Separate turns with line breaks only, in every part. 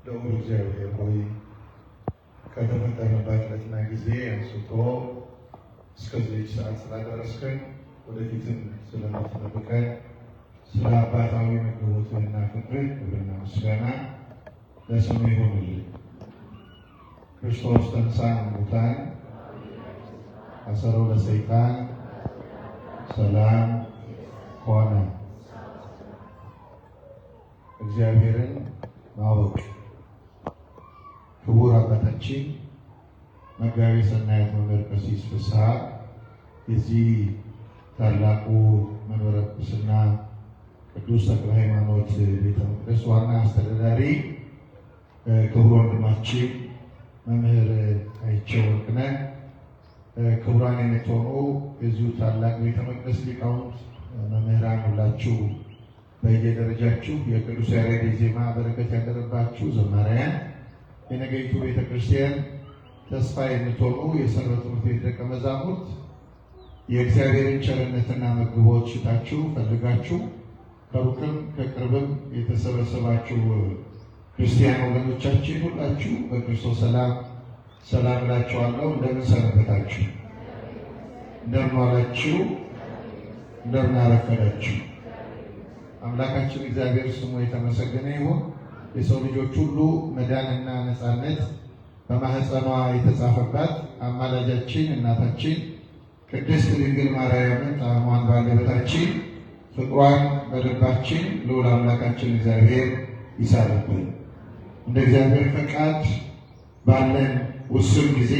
ልዑል እግዚአብሔር ሆይ ከተፈጠረባትና ጊዜ አንስቶ እስከዚህ ሰዓት ስላደረስከን ወደፊትም ስለምትጠብቀን ስለ አባታዊ መግቦትህና ፍቅርህ ክብርና ምስጋና ለስሙ ይሁንልን። ክርስቶስ ተንሥአ እሙታን አሰሮ ለሰይጣን ሰላም ሆነ። እግዚአብሔርን ማወቅ ክቡር አባታችን መጋቤ ሰናያት መምህር ቀሲስ ፍስሐ የዚህ ታላቁ መንበረ ጵጵስና ቅዱስ ተክለ ሃይማኖት ቤተ መቅደስ ዋና አስተዳዳሪ፣ ክቡር ወንድማችን መምህር አይቸው ወርቅነህ፣ ክቡራን የምትሆኑ የዚሁ ታላቅ ቤተ መቅደስ ሊቃውንት መምህራን ሁላችሁ በየደረጃችሁ የቅዱስ ያሬድ ዜማ በረከት ያደረባችሁ ዘማሪያን፣ የነገይቱ ቤተክርስቲያን ተስፋ የምትሆኑ የሰንበት ትምህርት ቤት ደቀ መዛሙርት የእግዚአብሔርን ቸርነትና መግቦት ሽታችሁ ፈልጋችሁ ከሩቅም ከቅርብም የተሰበሰባችሁ ክርስቲያን ወገኖቻችን ሁላችሁ በክርስቶስ ሰላም እላችኋለሁ። እንደምን ሰነበታችሁ? እንደምን ዋላችሁ? እንደምን አረፈዳችሁ? አምላካችን እግዚአብሔር ስሙ የተመሰገነ ይሁን። የሰው ልጆች ሁሉ መዳንና ነፃነት በማህፀኗ የተጻፈባት አማላጃችን እናታችን ቅድስት ድንግል ማርያምን ጣዕሟን ባንደበታችን ፍቅሯን በልባችን ልዑል አምላካችን እግዚአብሔር ይሳርብን። እንደ እግዚአብሔር ፈቃድ ባለን ውስን ጊዜ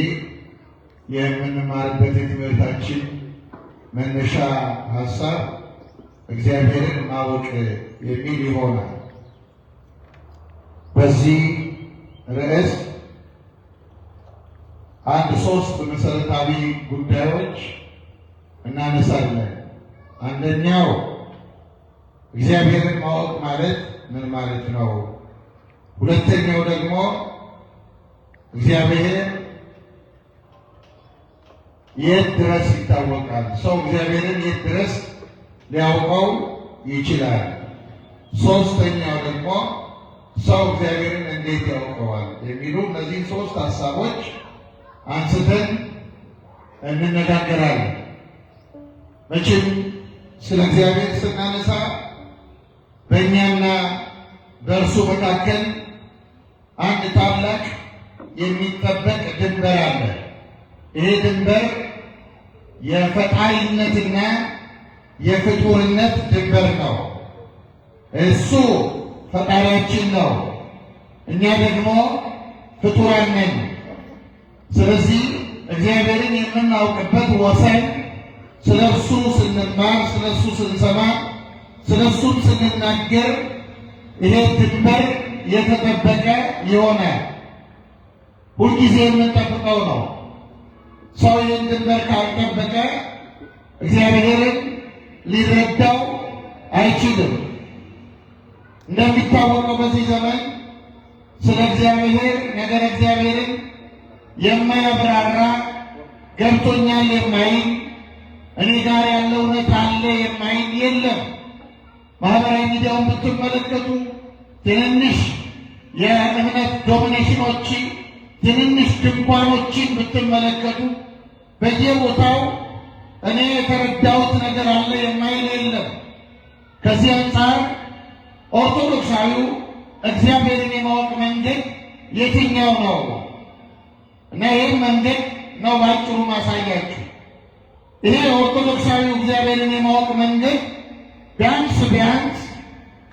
የምንማርበት የትምህርታችን መነሻ ሀሳብ እግዚአብሔርን ማወቅ የሚል ይሆናል። በዚህ ርዕስ ሶስት መሰረታዊ ጉዳዮች እናነሳለን። አንደኛው እግዚአብሔርን ማወቅ ማለት ምን ማለት ነው? ሁለተኛው ደግሞ እግዚአብሔር የት ድረስ ይታወቃል? ሰው እግዚአብሔርን የት ድረስ ሊያውቀው ይችላል? ሶስተኛው ደግሞ ሰው እግዚአብሔርን እንዴት ያውቀዋል? የሚሉ እነዚህ ሶስት ሀሳቦች አንስተን እንነጋገራለን። መቼም ስለ እግዚአብሔር ስናነሳ በእኛና በእርሱ መካከል አንድ ታላቅ የሚጠበቅ ድንበር አለ። ይሄ ድንበር የፈጣሪነትና የፍጡርነት ድንበር ነው። እሱ ፈጣሪያችን ነው፣ እኛ ደግሞ ፍጡራን ነን። ስለዚህ እግዚአብሔርን የምናውቅበት ወሰን ስለ እርሱ ስንማር፣ ስለ እሱ ስንሰማ፣ ስለ እሱም ስንናገር ይሄ ድንበር የተጠበቀ ይሆናል። ሁልጊዜ የምንጠብቀው ነው። ሰው ይህን ድንበር ካልጠበቀ እግዚአብሔርን ሊረዳው አይችልም። እንደሚታወቀው በዚህ ዘመን ስለ እግዚአብሔር ነገር እግዚአብሔርን የማያብራራ ገብቶኛል የማይል እኔ ጋር ያለው እውነት አለ የማይል የለም። ማህበራዊ ሚዲያውን ብትመለከቱ ትንንሽ የእምነት ዶሚኔሽኖችን፣ ትንንሽ ድንኳኖችን ብትመለከቱ በየቦታው እኔ የተረዳሁት ነገር አለ የማይል የለም። ከዚህ አንጻር ኦርቶዶክሳዊው እግዚአብሔርን የማወቅ መንገድ የትኛው ነው? እና ይህን መንገድ ነው ባጭሩ ማሳያችሁ። ይሄ ኦርቶዶክሳዊው እግዚአብሔርን የማወቅ መንገድ ቢያንስ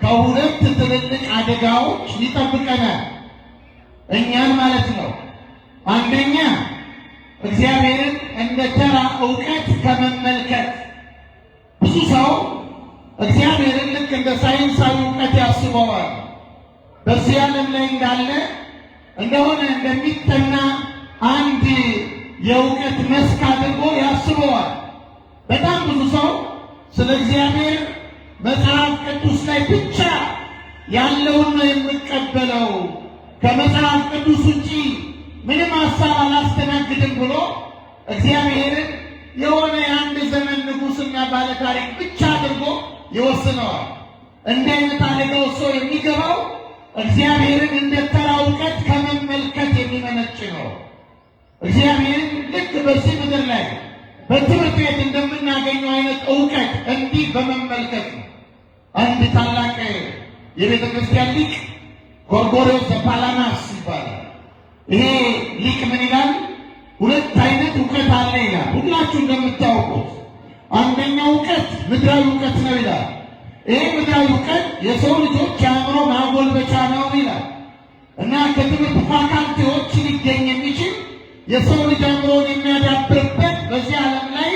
ከሁለት ትልልቅ አደጋዎች ይጠብቀናል፣ እኛን ማለት ነው። አንደኛ እግዚአብሔርን እንደ ተራ እውቀት ከመመልከት። ብዙ ሰው እግዚአብሔርን ልክ እንደ ሳይንሳዊ እውቀት ያስበዋል። በዚህ ዓለም ላይ እንዳለ እንደሆነ እንደሚጠና አንድ የእውቀት መስክ አድርጎ ያስበዋል። በጣም ብዙ ሰው ስለ እግዚአብሔር መጽሐፍ ቅዱስ ላይ ብቻ ያለውን ነው የሚቀበለው፣ ከመጽሐፍ ቅዱስ ውጪ ምንም ሀሳብ አላስተናግድም ብሎ እግዚአብሔርን የሆነ የአንድ ዘመን ንጉሥና ባለታሪክ ብቻ አድርጎ ይወስነዋል። እንዲህ አይነት አደጋ ሰው የሚገባው እግዚአብሔርን እንደ ተራ እግዚአብሔር ልክ በዚህ ምድር ላይ በትምህርት ቤት እንደምናገኘው አይነት እውቀት እንዲህ በመመልከት ነው። አንድ ታላቅ የቤተ ክርስቲያን ሊቅ ጎርጎርዮስ ዘፓላማስ ይባላል። ይሄ ሊቅ ምን ይላል? ሁለት አይነት እውቀት አለ ይላል። ሁላችሁ እንደምታውቁት አንደኛው እውቀት ምድራዊ እውቀት ነው ይላል። ይሄ ምድራዊ እውቀት የሰው ልጆች የአእምሮ ማጎልበቻ ነው ይላል እና ከትምህርት ፋካልቲዎች ሊገኝ የሚችል የሰው ልጅ አእምሮን የሚያዳብርበት በዚህ ዓለም ላይ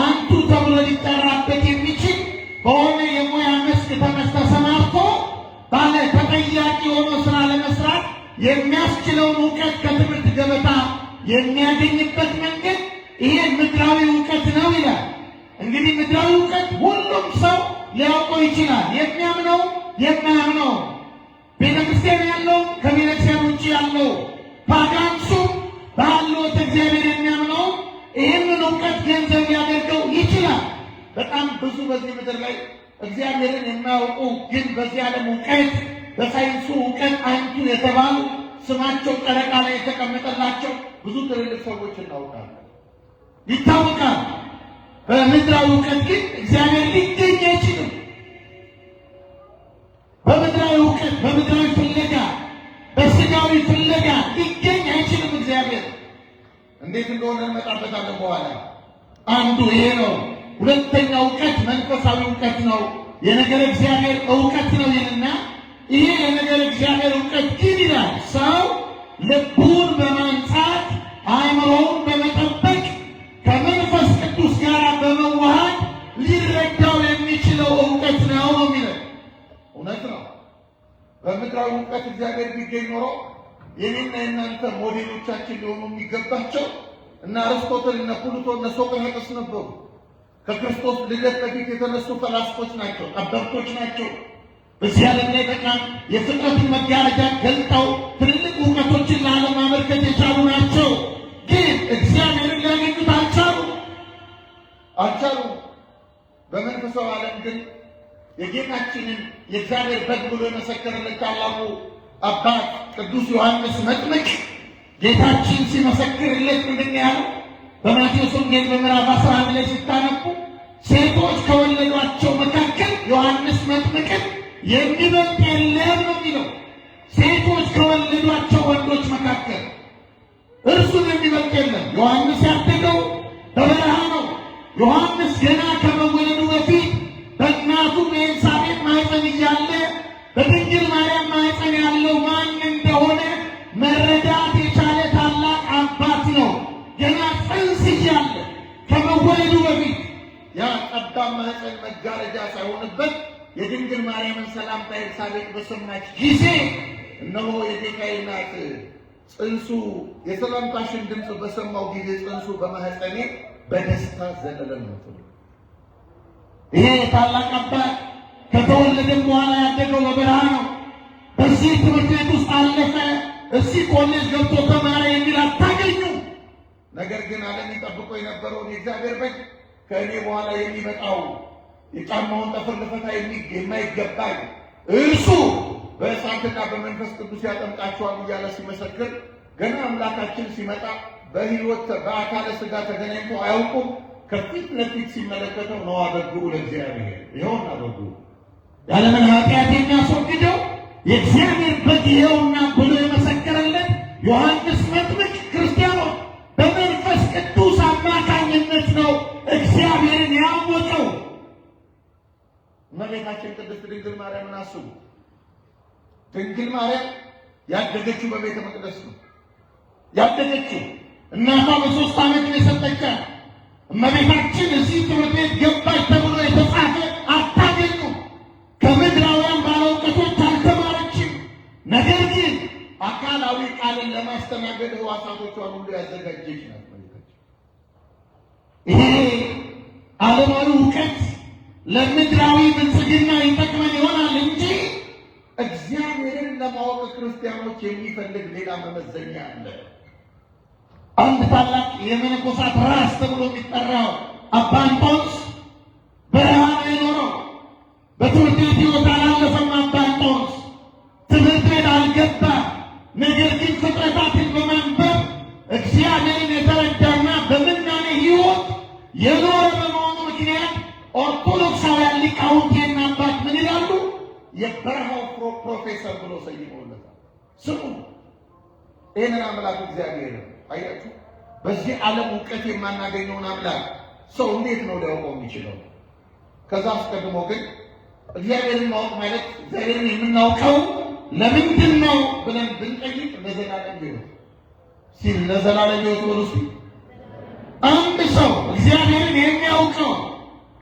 አንቱ ተብሎ ሊጠራበት የሚችል በሆነ የሙያ መስክ ተሰማርቶ ባለ ተጠያቂ ሆኖ ስራ ለመስራት የሚያስችለውን እውቀት ከትምህርት ገበታ የሚያገኝበት መንገድ ይሄ ምድራዊ እውቀት ነው ይላል። እንግዲህ ምድራዊ እውቀት ሁሉም ሰው ሊያውቀው ይችላል። የሚያምነው የማያምነው፣ ቤተክርስቲያን ያለው ከቤተክርስቲያን ውጭ ያለው፣ ፓጋንሱ ባሎት እግዚአብሔር የሚያምነው ይህንን እውቀት ገንዘብ ሊያደርገው ይችላል። በጣም ብዙ በዚህ ምድር ላይ እግዚአብሔርን የማያውቁ ግን በዚህ ዓለም እውቀት በሳይንሱ እውቀት አንቱ የተባሉ ስማቸው ጨረቃ ላይ የተቀመጠላቸው ብዙ ትልልቅ ሰዎች እናውቃለን፣ ይታወቃል። በምድራዊ እውቀት ግን እግዚአብሔር ሊገኝ አይችልም። በምድራዊ እውቀት፣ በምድራዊ ፍለጋ፣ በስጋዊ ፍለጋ ሊገኝ አይችልም እግዚአብሔር። እንዴት እንደሆነ እንመጣበታለን በኋላ። አንዱ ይሄ ነው። ሁለተኛው እውቀት መንፈሳዊ እውቀት ነው፣ የነገረ እግዚአብሔር እውቀት ነው ይልና ይሄ የነገረ እግዚአብሔር እውቀት ግን ይላል ሰው ልቡን በማንጻት አእምሮውን በመጠበቅ ከመንፈስ ቅዱስ ጋር በመዋሃድ ሊረዳው የሚችለው እውቀት ነው የሚለው እውነት ነው። በምድራዊ እውቀት እግዚአብሔር ቢገኝ ኖሮ የኔና የእናንተ ሞዴሎቻችን ሊሆኑ የሚገባቸው እና አርስቶትል እና ፕሉቶ እና ሶቅራጥስ ነበሩ። ከክርስቶስ ልደት በፊት የተነሱ ፈላስፎች ናቸው፣ ጠበብቶች ናቸው። በዚህ ዓለም ላይ በጣም የፍጥረትን መጋረጃ ገልጠው ትልልቅ እውቀቶችን ለዓለም ማበርከት የቻሉ ናቸው። ግን እግዚአብሔርን ሊያገኙት አልቻሉ። በመንፈሳዊ ዓለም ግን የጌታችንን የእግዚአብሔር በግ ብሎ የመሰከረለት ታላቁ አባት ቅዱስ ዮሐንስ መጥምቅ ጌታችን ሲመሰክርለት ምንድን ያለው? በማቴዎስ ወንጌል በምዕራፍ 11 ላይ ሲታነቡ ሴቶች ከወለዷቸው መካከል ዮሐንስ መጥምቅን የሚበልጥ የለም ነው የሚለው። ሴቶች ከወለዷቸው ወንዶች መካከል እርሱን የሚበልጥ የለም። ዮሐንስ ያደገው በበረሃ ነው። ዮሐንስ ገና ከመወለዱ በፊት በእናቱ በኤልሳቤጥ ማኅፀን እያለ በድንግል ማርያም ማኅፀን ያለው ማን እንደሆነ መረዳት የቻለ ታላቅ አባት ነው። ገና ጽንስ እያለ ከመወለዱ በፊት ያ ጠባብ ማኅፀን መጋረጃ ሳይሆንበት የድንግል ማርያምን ሰላምታ ኤልሳቤጥ በሰማች ጊዜ እነሆ የጌታዬ እናት ጽንሱ የሰላምታሽን ድምፅ በሰማው ጊዜ ጽንሱ በማኅፀኔ በደስታ ዘለለ ነው። ይሄ ታላቅ አባት ከተወለደም በኋላ ያደገው በበረሃ ነው። በዚህ ትምህርት ቤት ውስጥ አለፈ፣ እዚህ ኮሌጅ ገብቶ ተማረ የሚል አታገኙ። ነገር ግን ዓለም ይጠብቆ የነበረውን የእግዚአብሔር በግ ከእኔ በኋላ የሚመጣው የጫማውን ጠፍር ልፈታ የማይገባኝ እርሱ በእሳትና በመንፈስ ቅዱስ ያጠምቃቸዋል እያለ ሲመሰክር ገና አምላካችን ሲመጣ በሕይወት በአካለ ሥጋ ተገናኝቶ አያውቁም። ከፊት ለፊት ሲመለከተው ነው አበጉ ለእግዚአብሔር ይኸውና አበጉ ያለምን ኃጢአት የሚያስወግደው የእግዚአብሔር በግ ይኸውና ብሎ የመሰከረለት ዮሐንስ መጥምቅ ክርስቲያኖች በመንፈስ ቅዱስ አማካኝነት ነው እግዚአብሔርን ያወቀው። እመቤታችን ቅድስት ድንግል ማርያምን አስቡ። ድንግል ማርያም ያደገችው በቤተ መቅደስ ነው ያደገችው። እናቷ በ3 ዓመት ነው የሰጠቻት። እመቤታችን እዚህ ትምህርት ቤት ገባች ተብሎ የተጻፈ አታገኙ። ከምድራውያን ባለእውቀቶች አልተማረችም። ነገር ግን አካላዊ ቃልን ለማስተናገድ ሕዋሳቶቿን ሁሉ ያዘጋጀች ናት እመቤታችን። ይሄ ዓለማዊ እውቀት ለምድራዊ ብልጽግና ይጠቅመን ይሆናል እንጂ እግዚአብሔርን ለማወቅ ክርስቲያኖች የሚፈልግ ሌላ መመዘኛ አለ። አንድ ታላቅ የመነኮሳት ራስ ተብሎ የሚጠራው አባ እንጦንስ በረሃ ነው የኖረው። በትምህርት ቤት ሕይወት አላለፈም። አባ እንጦንስ ትምህርት ቤት አልገባ። ነገር ግን ፍጥረታትን በማንበብ እግዚአብሔርን ብለው ሰይመውለታል። ስሙ ይህንን አምላክ እግዚአብሔር አያችሁ። በዚህ ዓለም እውቀት የማናገኘውን አምላክ ሰው እንዴት ነው ሊያውቀው የሚችለው? ከዛ አስቀድሞ ግን እግዚአብሔርን ማወቅ ማለት እግዚአብሔርን የምናውቀው ለምንድን ነው ብለን ብንጠይቅ ለዘላለም ሕይወት ሲል ለዘላለም ሕይወት ብሎ ሲል አንድ ሰው እግዚአብሔርን የሚያውቀው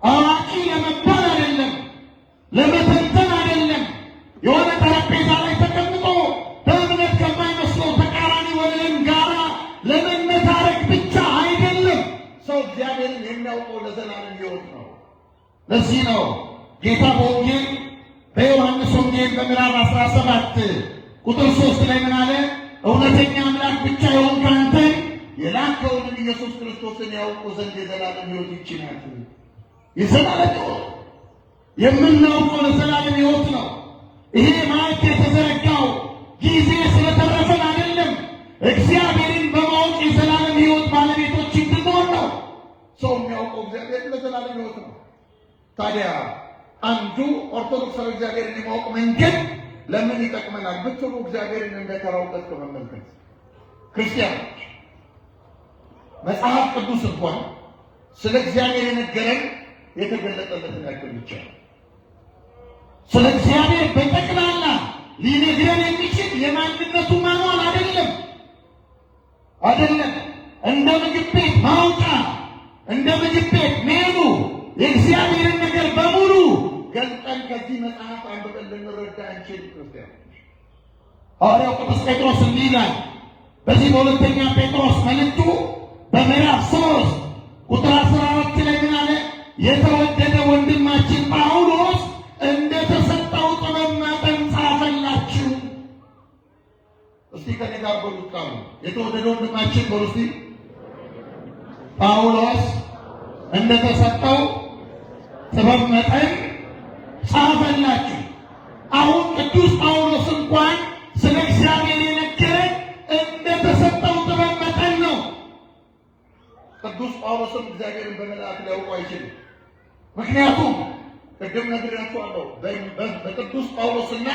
አዋቂ ለመባል አይደለም፣ ለመተንተን አይደለም፣ የሆነ ጠረጴዛ ላይ ተቀምጦ በእምነት ከማይመስለው ተቃራኒ ወገን ጋራ ለመነታረክ ብቻ አይደለም። ሰው እግዚአብሔርን የሚያውቀው ለዘላለም ሕይወት ነው። ለዚህ ነው ጌታ በወንጌል በዮሐንስ ወንጌል በምዕራፍ 17 ቁጥር 3 ላይ ምን አለ? እውነተኛ አምላክ ብቻ የሆንክ አንተን የላከውን ኢየሱስ ክርስቶስን ያውቁ ዘንድ የዘላለም ሕይወት ይህች ናት። የዘላለም ሕይወት የምናውቀው ለዘላለም ሕይወት ነው። ይሄ ማዕድ የተዘረጋው ጊዜ ስለተረፈን አይደለም፣ እግዚአብሔርን በማወቅ የዘላለም ሕይወት ባለቤቶች እንድንሆን ነው። ሰው የሚያውቀው እግዚአብሔርን ለዘላለም ሕይወት ነው። ታዲያ አንዱ ኦርቶዶክሳዊ እግዚአብሔርን የማወቅ መንገድ ለምን ይጠቅመናል ብትሉ እግዚአብሔርን እንደ ተራ እውቀት ከመመልከት ክርስቲያኖች መጽሐፍ ቅዱስ እንኳን ስለ እግዚአብሔር የነገረን የተገለጠለትን ያክል ብቻ ነው። ስለ እግዚአብሔር በጠቅላላ ሊነግረን የሚችል የማንነቱ ማንዋል አይደለም። እንደ ምግብ ቤት ማውጫ፣ እንደ ምግብ ቤት ሜኑ የእግዚአብሔርን ነገር በሙሉ ገልጠን ከዚህ መጽሐፍ አንብበን ልንረዳ አንችል። ክርስቲያኖች ሐዋርያው ቅዱስ ጴጥሮስ እንዲህ ይላል በዚህ በሁለተኛ ጴጥሮስ መልእክቱ በምዕራፍ 3 ቁጥር 14 ላይ ምን አለ? የተወደደ ወንድማችን ጳውሎስ እንደተሰጠው ጥበብ መጠን ጻፈላችሁ። እስቲ ከኔ ጋር በሉት ቃሉ የተወደደ ወንድማችን በሉ እስቲ ጳውሎስ እንደተሰጠው ጥበብ መጠን ጻፈላችሁ። አሁን ቅዱስ ጳውሎስ እንኳን ስለ እግዚአብሔር የነገረን እንደተሰጠው ጥበብ መጠን ነው። ቅዱስ ጳውሎስም እግዚአብሔርን በመልአክ ሊያውቁ አይችልም። ምክንያቱም ቅድም ነግሬያችኋለሁ፣ በቅዱስ ጳውሎስና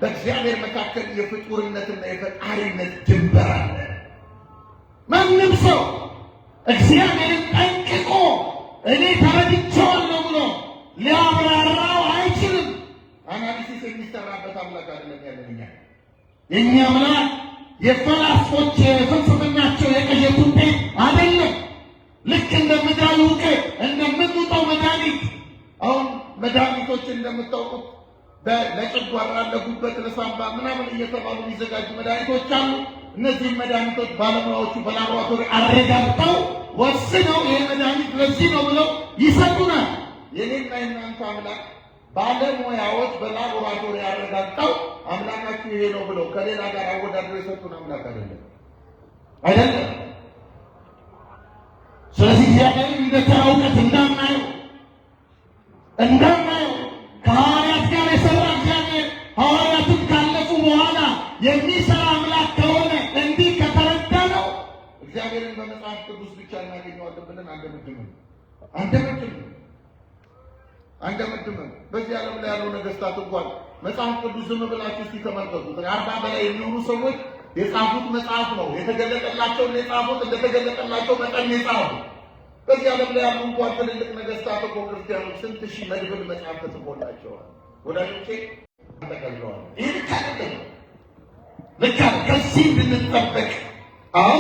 በእግዚአብሔር መካከል የፍጡርነትና የፈጣሪነት ድንበር አለ። ማንም ሰው እግዚአብሔርን ጠንቅቆ እኔ ተረድቼዋለሁ ብሎ ሊያብራራው አይችልም። አናሊሲስ የሚሰራበት አምላክ አይደለም ያለን እኛ። የእኛ አምላክ የፈላስፎች ፍልስፍናቸው የቅዠት ውጤት አይደለም። ልክ እንደ ምድራዊ እውቀት እንደምንውጠው መድኃኒት አሁን መድኃኒቶች እንደምታውቁት ለጨጓራ፣ ለጉበት፣ ለሳምባ ምናምን እየተባሉ የሚዘጋጁ መድኃኒቶች አሉ። እነዚህ መድኃኒቶች ባለሙያዎቹ በላቦራቶሪ አረጋግጠው ወስነው ይሄ መድኃኒት ለዚህ ነው ብለው ይሰጡናል። የኔና የእናንተ አምላክ ባለሙያዎች በላቦራቶሪ አረጋግጠው አምላካችሁ ይሄ ነው ብለው ከሌላ ጋር አወዳድረው የሰጡን አምላክ አይደለም። ስለዚህ እግዚአብሔር እንደ ተራ እውቀት እንዳናየው ከሐዋርያት ጋር የሰራ እግዚአብሔር ሐዋርያትም ካለፉ በኋላ የሚሰራ አምላክ ከሆነ እንዲህ ከተረዳ ነው እግዚአብሔርን በመጽሐፍ ቅዱስ ብቻ እናገኘዋለን ብለን አንደምድምም። በዚህ ዓለም ላይ ያለው ነገስታት እንኳን መጽሐፍ ቅዱስ ዝም ብላችሁ እስቲ ተመልከቱት። 40 በላይ የሚሆኑ ሰዎች የጻፉት መጽሐፍ ነው። የተገለጠላቸውን የጻፉት እንደተገለጠላቸው መጠን የጻፉት። በዚህ ዓለም ላይ ያሉ እንኳን ትልልቅ ነገስታት እኮ ክርስቲያኖች ስንት ሺህ መድብል መጽሐፍ ተጽፎላቸዋል። ወዳጆቼ ተቀልለዋል። ይህ ልክ ከዚህ እንድንጠበቅ። አዎ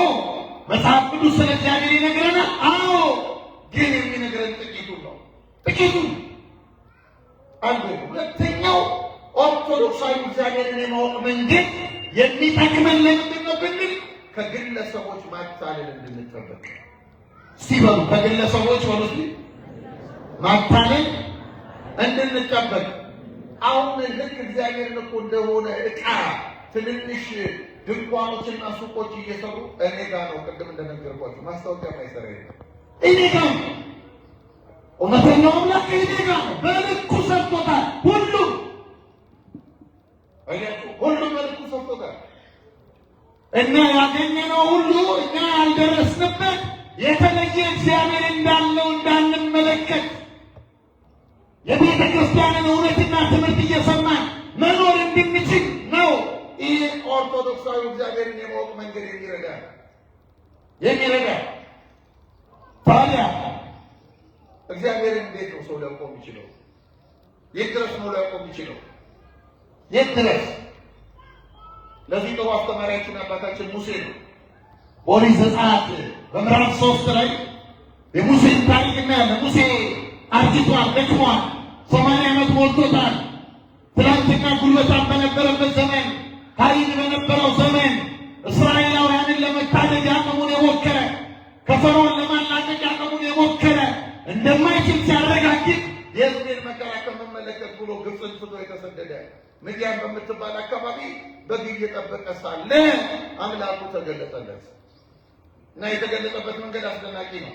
መጽሐፍ ቅዱስ ስለ እግዚአብሔር ይነግረናል። አዎ ግን የሚነግረን ጥቂቱን ነው። አንዱ። ሁለተኛው ኦርቶዶክሳዊ እግዚአብሔርን የማወቅ መንገድ የሚጠቅመን ለምንድን ነው ብንል ከግለሰቦች ማታለል እንድንጠበቅ። ሲበሉ ከግለሰቦች ወሉት ማታለል እንድንጠበቅ። አሁን ልክ እግዚአብሔርን እኮ እንደሆነ ዕቃ ትንንሽ ድንኳኖችና ሱቆች እየሰሩ እኔ ጋር ነው። ቅድም እንደነገርኳችሁ ማስታወቂያ ማይሰራ እኔ ጋር ነው። እውነተኛው አምላክ እኔ ጋር ነው። በልኩ ሰርቶታል። ሁሉም በልኩ ሰርቶታል። እና ያገኘነው ሁሉ እኛ ያልደረስንበት የተለየ እግዚአብሔር እንዳለው እንዳንመለከት የቤተ ክርስቲያንን እውነትና ትምህርት እየሰማን መኖር እንድንችል ነው ኦርቶዶክሳዊ እግዚአብሔርን የማወቅ መንገድ የሚረዳ ታዲያ እግዚአብሔርን እንዴት ነው ሰው ሊያውቀው የሚችለው? የት ድረስ ነው ሊያውቀው የሚችለው? የት ድረስ? ለዚህ ጥሩ አስተማሪያችን አባታችን ሙሴ ነው። ኦሪት ዘጸአት በምዕራፍ 3 ላይ የሙሴን ታሪክ እናያለን። ሙሴ አርጅቷል፣ ደክሟል፣ 80 ዓመት ሞልቶታል። ትላንትና ጉልበታም በነበረበት ዘመን፣ ኃይል በነበረው ዘመን እስራኤላውያንን ለመታደግ አቅሙን የሞከረ፣ ከፈርዖን ለማላቀቅ አቅሙን የሞከረ እንደማይችል ሲያረጋግጥ የሕዝቤን መከራ ከመመለከት ብሎ ግብፅን ትቶ የተሰደደ ምድያም በምትባል አካባቢ በግ እየጠበቀ ሳለ አምላኩ ተገለጠለት እና የተገለጠበት መንገድ አስደናቂ ነው።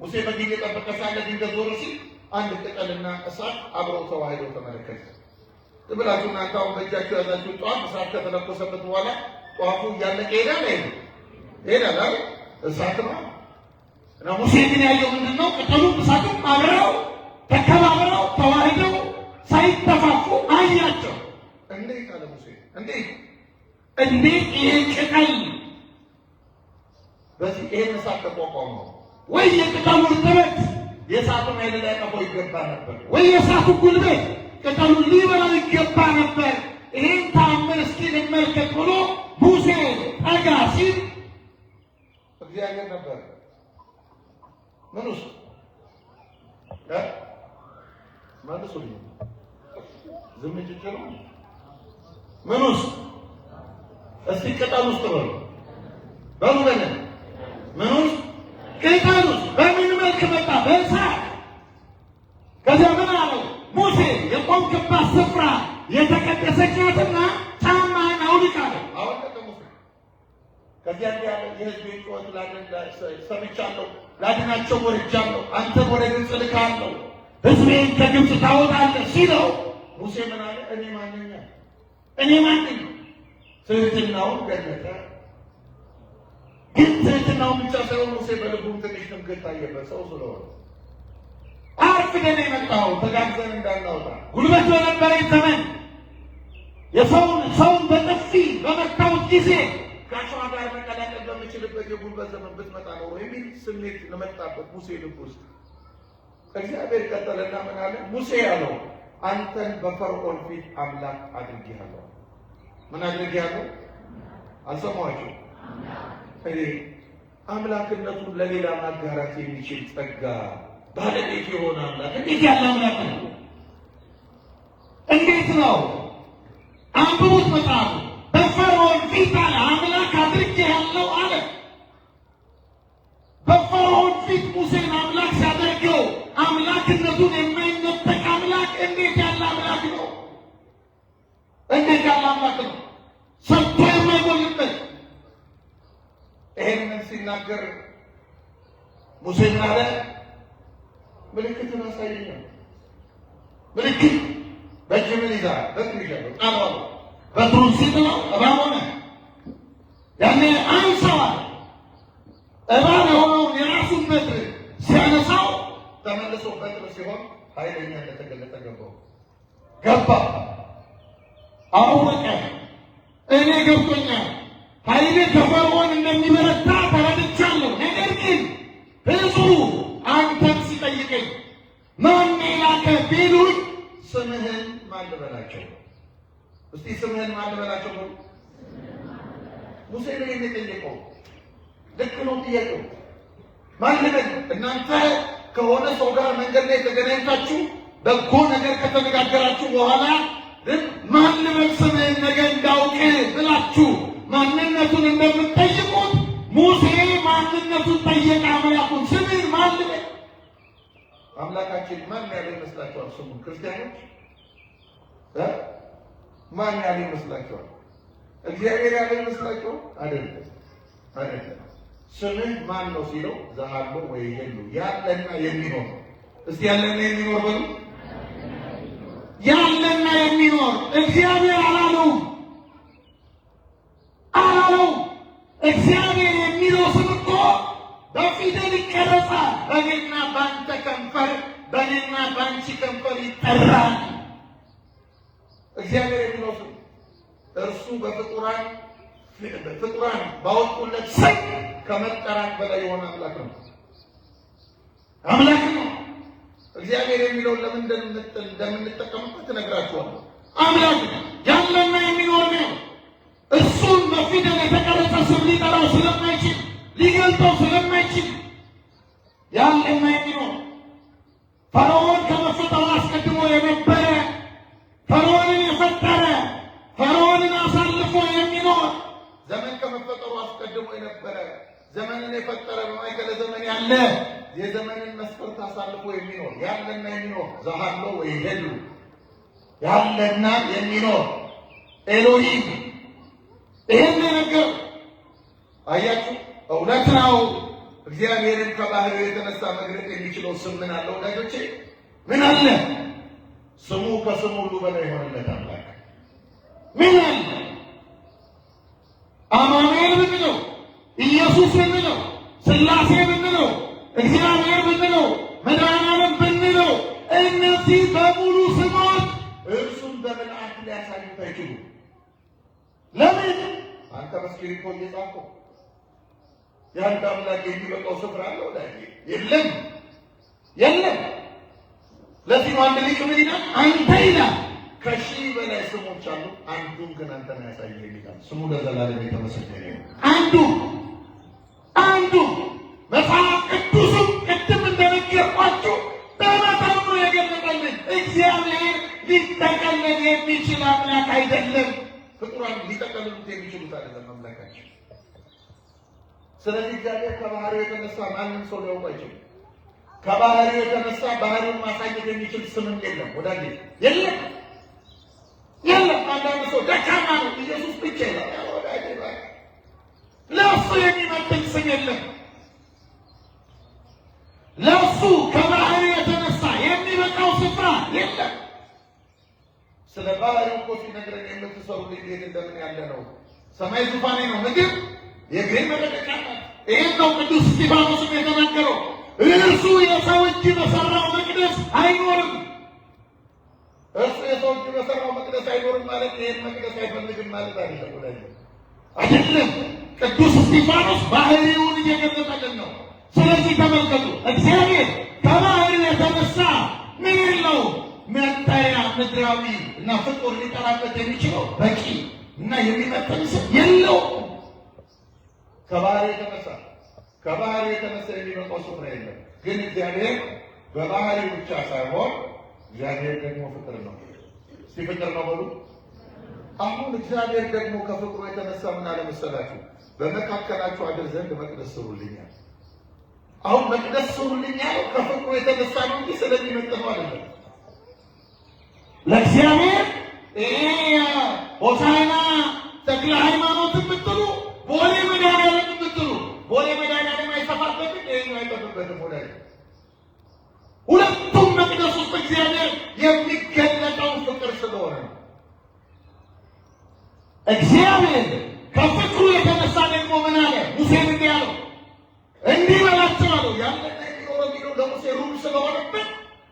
ሙሴ በግ እየጠበቀ ሳለ ድንገት ዞር ሲል አንድ ቅጠልና እሳት አብረው ተዋህደው ተመለከተ። ብላችሁ እናንተ አሁን በእጃችሁ ያዛችሁ ጧፍ እሳት ከተለኮሰበት በኋላ ጧፉ እያለቀ ይሄዳል። እሳት ነው እና ሙሴ ግን ያየው ምንድን ነው? ቅጠሉም እሳቱም አብረው ተከባብረው ተዋህደው ሳይተፋፉ አያቸው። እንዴት አለ ሙሴ፣ እንዴት ይሄ ቅጠል በዚህ ይሄን እሳት ተቋቋመው? ወይ የቅጠሉ እርጥበት የእሳቱን ኃይል ሊያጠፋው ይገባ ነበር፣ ወይ የእሳቱ ጉልበት ቅጠሉን ሊበላው ይገባ ነበር። ይሄን ተአምር እስኪ እንመልከት ብሎ ሙሴ ጠጋ ሲል እግዚአብሔር ነበር። ምን ውስጥ መልሱልኝ፣ ዝም ጭጭሩ ምን ውስጥ? እስቲ ቅጠል ውስጥ በሉ ምን ውስጥ? ቅጠል ውስጥ። በምን መልክ መጣ? በእሳት። ከዚያ ምን አለው ሙሴ? የቆምክባት ስፍራ የተቀደሰች ናትና ጫማህን አውልቅ አለው። አወለቀ ሙሴ። ከዚያ እንዲህ ያለ የሕዝቤን ጩኸት ሰምቻለሁ፣ ላድናቸው ወርጃለሁ፣ አንተን ወደ ግብፅ ልካለሁ፣ ሕዝቤን ከግብፅ ታወጣለህ ሲለው ሙሴ ምን አለ? እኔ ማንኛ? ትህትናውን ገለጠ። ግን ትህትናውን ብቻ ሳይሆን ሙሴ በልቡም ትንሽ ትምክህት ታየበት። ሰው ስለሆነ አርፍደን የመጣው ተጋግዘን እንዳናወጣ ጉልበት በነበረኝ ዘመን ሰውን በጥፊ በመታወት ጊዜ ከአሸዋ ጋር መቀላቀል በምችልበት የጉልበት ዘመን ብትመጣ ኖሮ የሚል ስሜት ለመጣበት ሙሴ ልብ ውስጥ እግዚአብሔር ቀጠለና ምን አለ? ሙሴ ያለው አንተን በፈርዖን ፊት አምላክ አድርጌሃለሁ። ምን አድርጌሃለሁ? አልሰማኋቸው። አምላክነቱን ለሌላ ማጋራት የሚችል ጸጋ ባለቤት የሆነ አምላክ እንዴት ያለ አምላክ ነው! እንዴት ነው? አንብቡት መጽሐፉ። በፈርዖን ፊት አለ አምላክ አድርጌሃለሁ አለ። በፈርዖን ፊት ሙሴን አምላክ ሲያደርገው አምላክነቱን የማይነጠቅ አምላክ እንዴት ያለ አምላክ ነው! እንዴት ያለ አምላክ ነው! ሰጥቶ የማይጎልበት። ይሄንን ሲናገር ሙሴ ምን አለ? ምልክትን አሳየኝ። ምልክት በእጅ ምን ይዛል? በትር ይዣለሁ። ጣለው። በትሩን ሲጥለው እባብ ሆነ። ያኔ አንሳዋል። እባብ የሆነውን የራሱን በትር ሲያነሳው ተመልሶ በትር ሲሆን ኃይለኛ እንደተገለጠ ገባ። አወቀ። እኔ ገብቶኛል፣ ኃይሌ ከፈርዖን እንደሚበረታ ተረድቻለሁ። ነገር ግን ሕዝቡ አንተን ሲጠይቀኝ ማን የላከ ቢሉኝ ስምህን ማን ልበላቸው? እስቲ ስምህን ማን ልበላቸው? ሙሴ ነው የጠየቀው። ልክ ነው ጥያቄው። ማን ልበል? እናንተ ከሆነ ሰው ጋር መንገድ ላይ ተገናኝታችሁ በጎ ነገር ከተነጋገራችሁ በኋላ ግን ማን ልበል ስምህን ነገ እንዳውቅ ብላችሁ ማንነቱን እንደምትጠይቁት ሙሴ ማንነቱን ጠየቀ። አምላኩን ስምህን ማን ልበል? አምላካችን ማን ያለ ይመስላችኋል? ስሙን ክርስቲያኖች ማን ያለ ይመስላችኋል? እግዚአብሔር ያለ ይመስላችኋል? አይደለም። ስምህ ማን ነው ሲለው ዘሃሎ ወይ ሄሉ ያለና የሚኖር። እስቲ ያለና የሚኖር በሉ። ያለና የሚኖር እግዚአብሔር አላለው። እግዚአብሔር የሚለው ስም እኮ በፊደል ይቀረጻል። በእኔና በአንተ ከንፈር፣ በእኔና በአንቺ ከንፈር ይጠራል። እግዚአብሔር የሚለው ስም እርሱ በፍጡራን ፍጡራን ባወጡለት ስም ከመጠራት በላይ የሆነ አምላክ ነው። አምላክ ነው። እግዚአብሔር የሚለውን ለምን እንደምንጠቀምበት እነግራችኋለሁ። አምላክ ያለና የሚኖር ነው። እሱን በፊደል የተቀረጸ ስም ሊጠራው ስለማይችል ሊገልጠው ስለማይችል ያለና የሚኖር ፈርዖን ከመፈጠሩ አስቀድሞ የነበረ ፈርዖንን የፈጠረ ፈርዖንን አሳልፎ የሚኖር ዘመን ከመፈጠሩ አስቀድሞ የነበረ ዘመንን የፈጠረ በማይከለ ዘመን ያለ የዘመንን መስፈርት አሳልፎ የሚኖር ያለና የሚኖር ዘሃሎ ወይ ሄሉ ያለና የሚኖር ኤሎሂም ይህን ነገር አያችሁ። እውነት ነው። እግዚአብሔርን ከባህሪው የተነሳ መግለጥ የሚችለው ስም ምን አለ ወዳጆቼ? ምን አለ? ስሙ ከስሙ ሁሉ በላይ የሆነለት አምላክ ምን አለ? አማኑኤል ብንለው፣ ኢየሱስ ብንለው፣ ሥላሴ ብንለው፣ እግዚአብሔር ብንለው፣ መድኃኔዓለም ብንለው እነዚህ በሙሉ ስሞች እርሱን በመልአክ ሊያሳዩት አይችሉም። ለምን? አንተ በስክሪፕቶ እየጻፈው የአንድ አምላክ የሚበቃው ስፍራ አለ ወዳጄ? የለም፣ የለም። ለዚህ ነው አንድ ሊቅ ምን ይላል? አንተ ይላል ከሺህ በላይ ስሞች አሉ፣ አንዱን ግን አንተን ያሳየህ ይላል። ስሙ ለዘላለም የተመሰገነ ይሁን። አንዱ መጽሐፍ ቅዱስም ቅድም እንደነገርኳችሁ በመጠኑ የገለጠልን እግዚአብሔር ሊጠቀለል የሚችል አምላክ አይደለም። ፍጡራን ሊጠቀልሉት የሚችሉት አይደለም አምላካችን። ስለዚህ እግዚአብሔር ከባህሪው የተነሳ ማንም ሰው ሊያውቅ አይችልም። ከባህሪው የተነሳ ባህሪውን ማሳየት የሚችል ስምም የለም ወዳጄ፣ የለም፣ የለም። አንዳንድ ሰው ደካማ ነው ኢየሱስ ብቻ ይላል። ወዳጄ ለእሱ የሚመጥን ስም የለም። ለእሱ ከባህሪው የተነሳ የሚበቃው ስፍራ የለም። ስለ ባህሪው እኮ ሲነግረን የምትሰሩልኝ ቤት እንደምን ያለ ነው? ሰማይ ዙፋኔ ነው፣ ምድር የእግሬ መረገጫ ናት። ይህን ነው ቅዱስ እስጢፋኖስም የተናገረው። እርሱ የሰው እጅ በሰራው መቅደስ አይኖርም። እርሱ የሰው እጅ በሰራው መቅደስ አይኖርም ማለት ይህን መቅደስ አይፈልግም ማለት አይደለም ወዳጅ፣ አይደለም። ቅዱስ እስጢፋኖስ ባህሪውን እየገለጠልን ነው። ስለዚህ ተመልከቱ፣ እግዚአብሔር ከባህሪው የተነሳ ምን የለው መጠሪያ ምድራዊ እና ፍጡር ሊጠራበት የሚችለው በቂ እና የሚመጥን ስም የለው። ከባህሪው የተነሳ የሚበቃው ስፍራ የለም። ግን እግዚአብሔር በባህሪው ብቻ ሳይሆን እግዚአብሔር ደግሞ ፍቅር ነው። እስቲ ፍቅር ነው በሉ። አሁን እግዚአብሔር ደግሞ ከፍቅሩ የተነሳ ምን አለ መሰላችሁ? በመካከላችሁ አድር ዘንድ መቅደስ ስሩልኛል። አሁን መቅደስ ስሩልኛል ከፍቅሩ የተነሳ ነው እንጂ ስለሚመጥነው አይደለም። ለእግዚአብሔር ሆሳዕና ተክለ ሃይማኖት ብትሉ፣ ቦሌ መድኃኔዓለም ብትሉ፣ ቦሌ መድኃኔዓለም አይጠፋበትም፣ ይሄኛው አይጠፋበትም። ሁለቱም መቅደስ ውስጥ እግዚአብሔር የሚገለጠው ፍቅር ስለሆነ ነው። እግዚአብሔር ከፍቅሩ የተነሳ ደግሞ ምን አለ? ሙሴን እንዲህ አለው፣ እንዲህ በላቸው አለው። ያለና የሚኖረው የሚለው ለሙሴ ሩል ስለሆነበት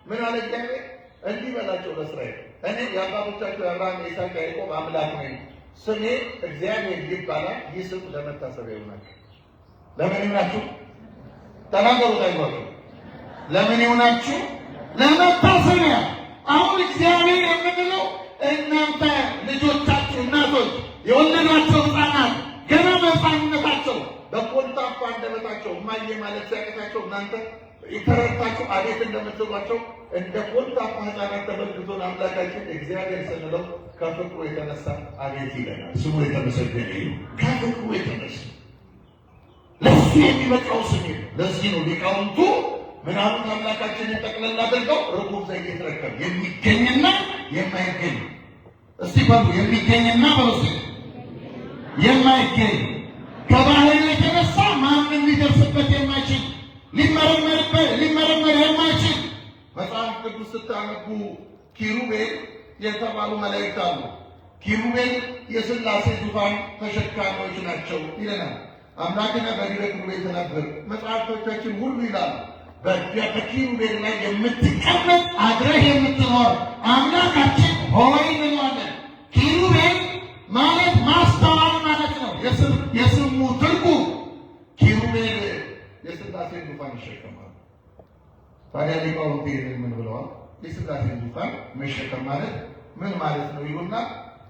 ምን አለ እግዚአብሔር? እንዲህ በላቸው ለእስራኤል፣ እኔ የአባቶቻቸው የአብርሃም የይስሐቅ ያዕቆብ አምላክ ነኝ። ስሜ እግዚአብሔር ይባላል። ይህ ስም ለመታሰቢያ ይሆናችሁ። ለምን ይሆናችሁ? ተናገሩ ታይቷችሁ። ለምን ይሆናችሁ? ለመታሰቢያ። አሁን እግዚአብሔር የምንለው እናንተ ልጆቻችሁ፣ እናቶች የወለዷቸው ሕፃናት ገና በሕፃንነታቸው በኮልታፋ አንደበታቸው እማዬ ማለት ሲያቅታቸው እናንተ የተረታችሁ አቤት እንደምትሏቸው እንደ ኮልታፋ ሕፃናት ተመልክቶን አምላካችን እግዚአብሔር ስንለው ከፍቅሩ የተነሳ አቤት ይለናል። ስሙ የተመሰገነ ይሁን። ከፍቅሩ የተነሳ ለሱ የሚበቃው ስም። ለዚህ ነው ሊቃውንቱ ምናምን አምላካችንን ጠቅለል አድርገው ርኩብ ዘይትረከብ የሚገኝና የማይገኝ። እስቲ በሉ የሚገኝና በሉ የማይገኝ ከባህሪው የተነሳ ማንም ሊደርስበት የማይችል ሊመረመር የማይችል። መጽሐፍ ቅዱስ ስታነቡ ኪሩቤል የተባሉ መላእክት አሉ። ኪሩቤል የሥላሴ ዙፋን ተሸካሚዎች ናቸው ይለናል። አምላክነ በዲበ ኪሩቤል ተናገር መጽሐፍቶቻችን ሁሉ ይላሉ። በኪሩቤል ላይ የምትቀመጥ አድረህ የምትኖር አምላካችን ሆይ እንለዋለን። ኪሩቤል ማለት ማስተዋል ማለት ነው። የሥላሴን ዙፋን ይሸከማሉ። ታዲያ ሊቃውንት ይህንን ምን ብለዋል? የሥላሴን ዙፋን መሸከም ማለት ምን ማለት ነው ይሉና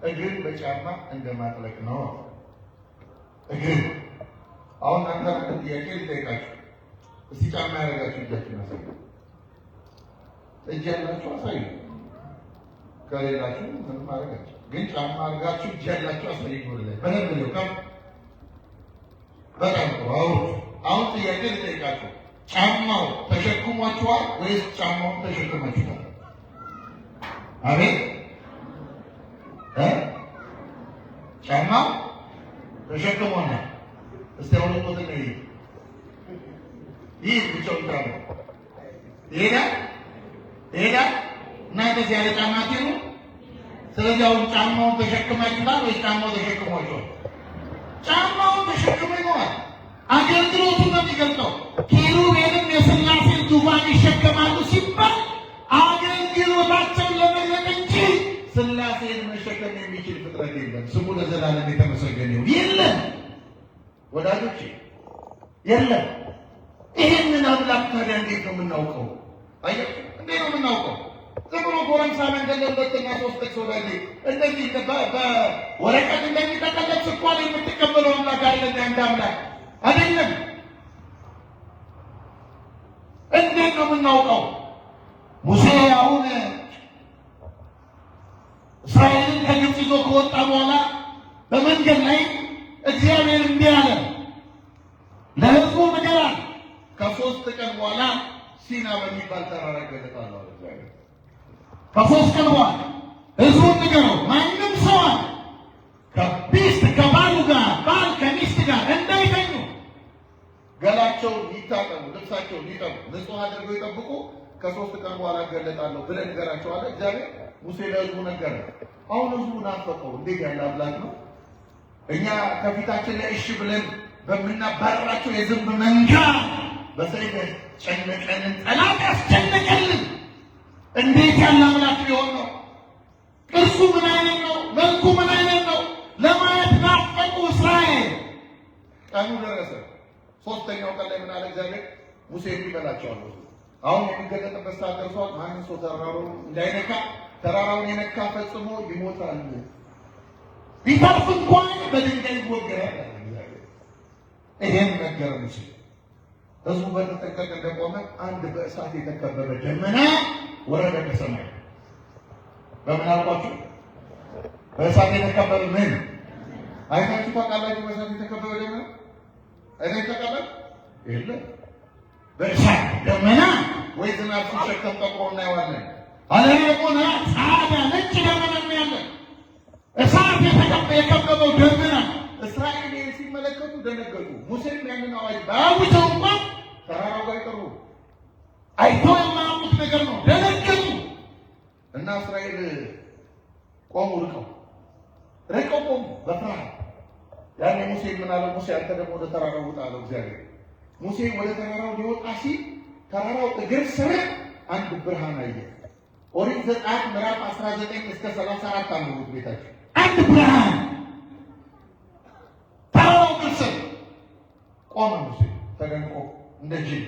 እግርን በጫማ እንደማጥለቅ ነው። እግር አሁን አንተ ጥያቄ ልጠይቃችሁ። እስቲ ጫማ ያደረጋችሁ እጃችሁን አሳዩ። እጅ ያላችሁ አሳዩ። ከሌላችሁ ምንም አደረጋችሁ። ግን ጫማ አድርጋችሁ እጅ ያላችሁ አሳዩ። ወደላይ በደንብ ነው ካም በጣም ጥሩ። አሁን ጥያቄ ልጠይቃችሁ። ጫማው ተሸክሟችኋል ወይስ ጫማውን ተሸክማችኋል? አቤት ጫማው ተሸክሞናል። እስቲ አሁን ወደ ላይ ይህ ብቻው ይታሉ ይሄዳል እናንተ ያለ ጫማ ትሉ። ስለዚህ አሁን ጫማውን ተሸክማችኋል ወይስ ጫማው ተሸክሟችኋል? ጫማውን ተሸክመዋል። አገልግሎቱን ነው የሚገልጸው። ኪሩቤልም የሥላሴን ዙፋን ይሸከማሉ ሲባል አገልግሎታቸውን ለመግለጥ እንጂ ሥላሴን መሸከም የሚችል ፍጥረት የለም። ስሙ ለዘላለም የተመሰገነ ይሁን። የለም ወዳጆቼ፣ የለም። ይህንን አምላክ ታዲያ እንዴት ነው የምናውቀው? አያችሁ፣ እንዴት ነው የምናውቀው? ዝም ብሎ ጎረምሳ መንገድ ለሁለተኛ ሶስት ሰው ላይ እንደዚህ በወረቀት እንደሚጠቀለል ስኳር የምትቀበለው አምላክ አይደለም። አንድ አምላክ አይደለም። እንዴት ነው የምናውቀው? ሙሴ አሁን እስራኤልን ከግብፅ ይዞ ከወጣ በኋላ በመንገድ ላይ እግዚአብሔር እንዲህ አለ፣ ለሕዝቡ ንገራል። ከ3 ቀን በኋላ ሲና በሚባል ተራራ ገለጣለሁ አለ እግዚአብሔር። ከ3 ቀን በኋላ ሕዝቡን ንገረው፣ ማንም ሰው ከሚስት ከባሉ ጋር ባል ከሚስት ጋር እንዳይተኙ፣ ገላቸውን ይታጠቡ፣ ልብሳቸውን ይጠቡ፣ ንጹሕ አድርገው ይጠብቁ፣ ከ3 ቀን በኋላ ገለጣለሁ ብለህ ንገራቸው አለ እግዚአብሔር። ሙሴ ለሕዝቡ ነገረ። አሁን ሕዝቡ ናፈቀው። እንዴት ያለ አምላክ ነው! እኛ ከፊታችን ላይ እሺ ብለን በምናባረራቸው የዝንብ መንጋ በሰይፍ ጨነቀንን፣ ጠላት ያስጨነቀልን እንዴት ያለ አምላክ ቢሆን ነው! ቅርሱ ምን አይነት ነው! መልኩ ምን አይነት ነው! ለማየት ናፈቁ እስራኤል። ቀኑ ደረሰ። 3ኛው ቀን ላይ ምን አለ እግዚአብሔር? ሙሴ እንዲበላቸዋል። አሁን የሚገለጥበት ሰዓት ደርሷል። ማንም ሰው ተራራውን እንዳይነካ፣ ተራራውን የነካ ፈጽሞ ይሞታል፣ ቢተርፍ እንኳን በድንጋይ ይወገራል። ይሄን ነገር ሙሴ ሕዝቡ በተጠንቀቅ እንደቆመ አንድ በእሳት የተከበበ ደመና ወረደ ከሰማይ። በምን አልኳችሁ? በእሳት የተከበበ ምን አይታችሁ ታውቃላችሁ? በእሳት የተከበበ ደመና አይታችሁ ታውቃላችሁ? የለም። በእሳት ደመና ወይ ዝናብ ሲሸከም ጠቁሮ እናየዋለን። አለቆና ጻዳ ነጭ ደመና እናያለን። እሳት የከበበው ደመና እስራኤል ሲመለከቱ ደነገጡ። ሙሴም ያንን አዋጅ ባያውጀው እንኳን ተራራው ጋር ቀሩ። አይተው የማያውቁት ነገር ነው። ደነገጡ እና እስራኤል ቆሙ። ርቀው ቆሙ በፍርሃት። ያኔ ሙሴ ምን አለው? ሙሴ አንተ ደግሞ ወደ ተራራው ውጣ አለው እግዚአብሔር። ሙሴ ወደ ተራራው ሊወጣ ሲል ተራራው እግር ስር አንድ ብርሃን አየ። ኦሪት ዘጸአት ምዕራፍ 19 እስከ 34 አንብቡት ቤታችሁ። አንድ ብርሃን ተራራው እግር ስር ቆመ። ሙሴ ተደንቆ እንደ ጅል።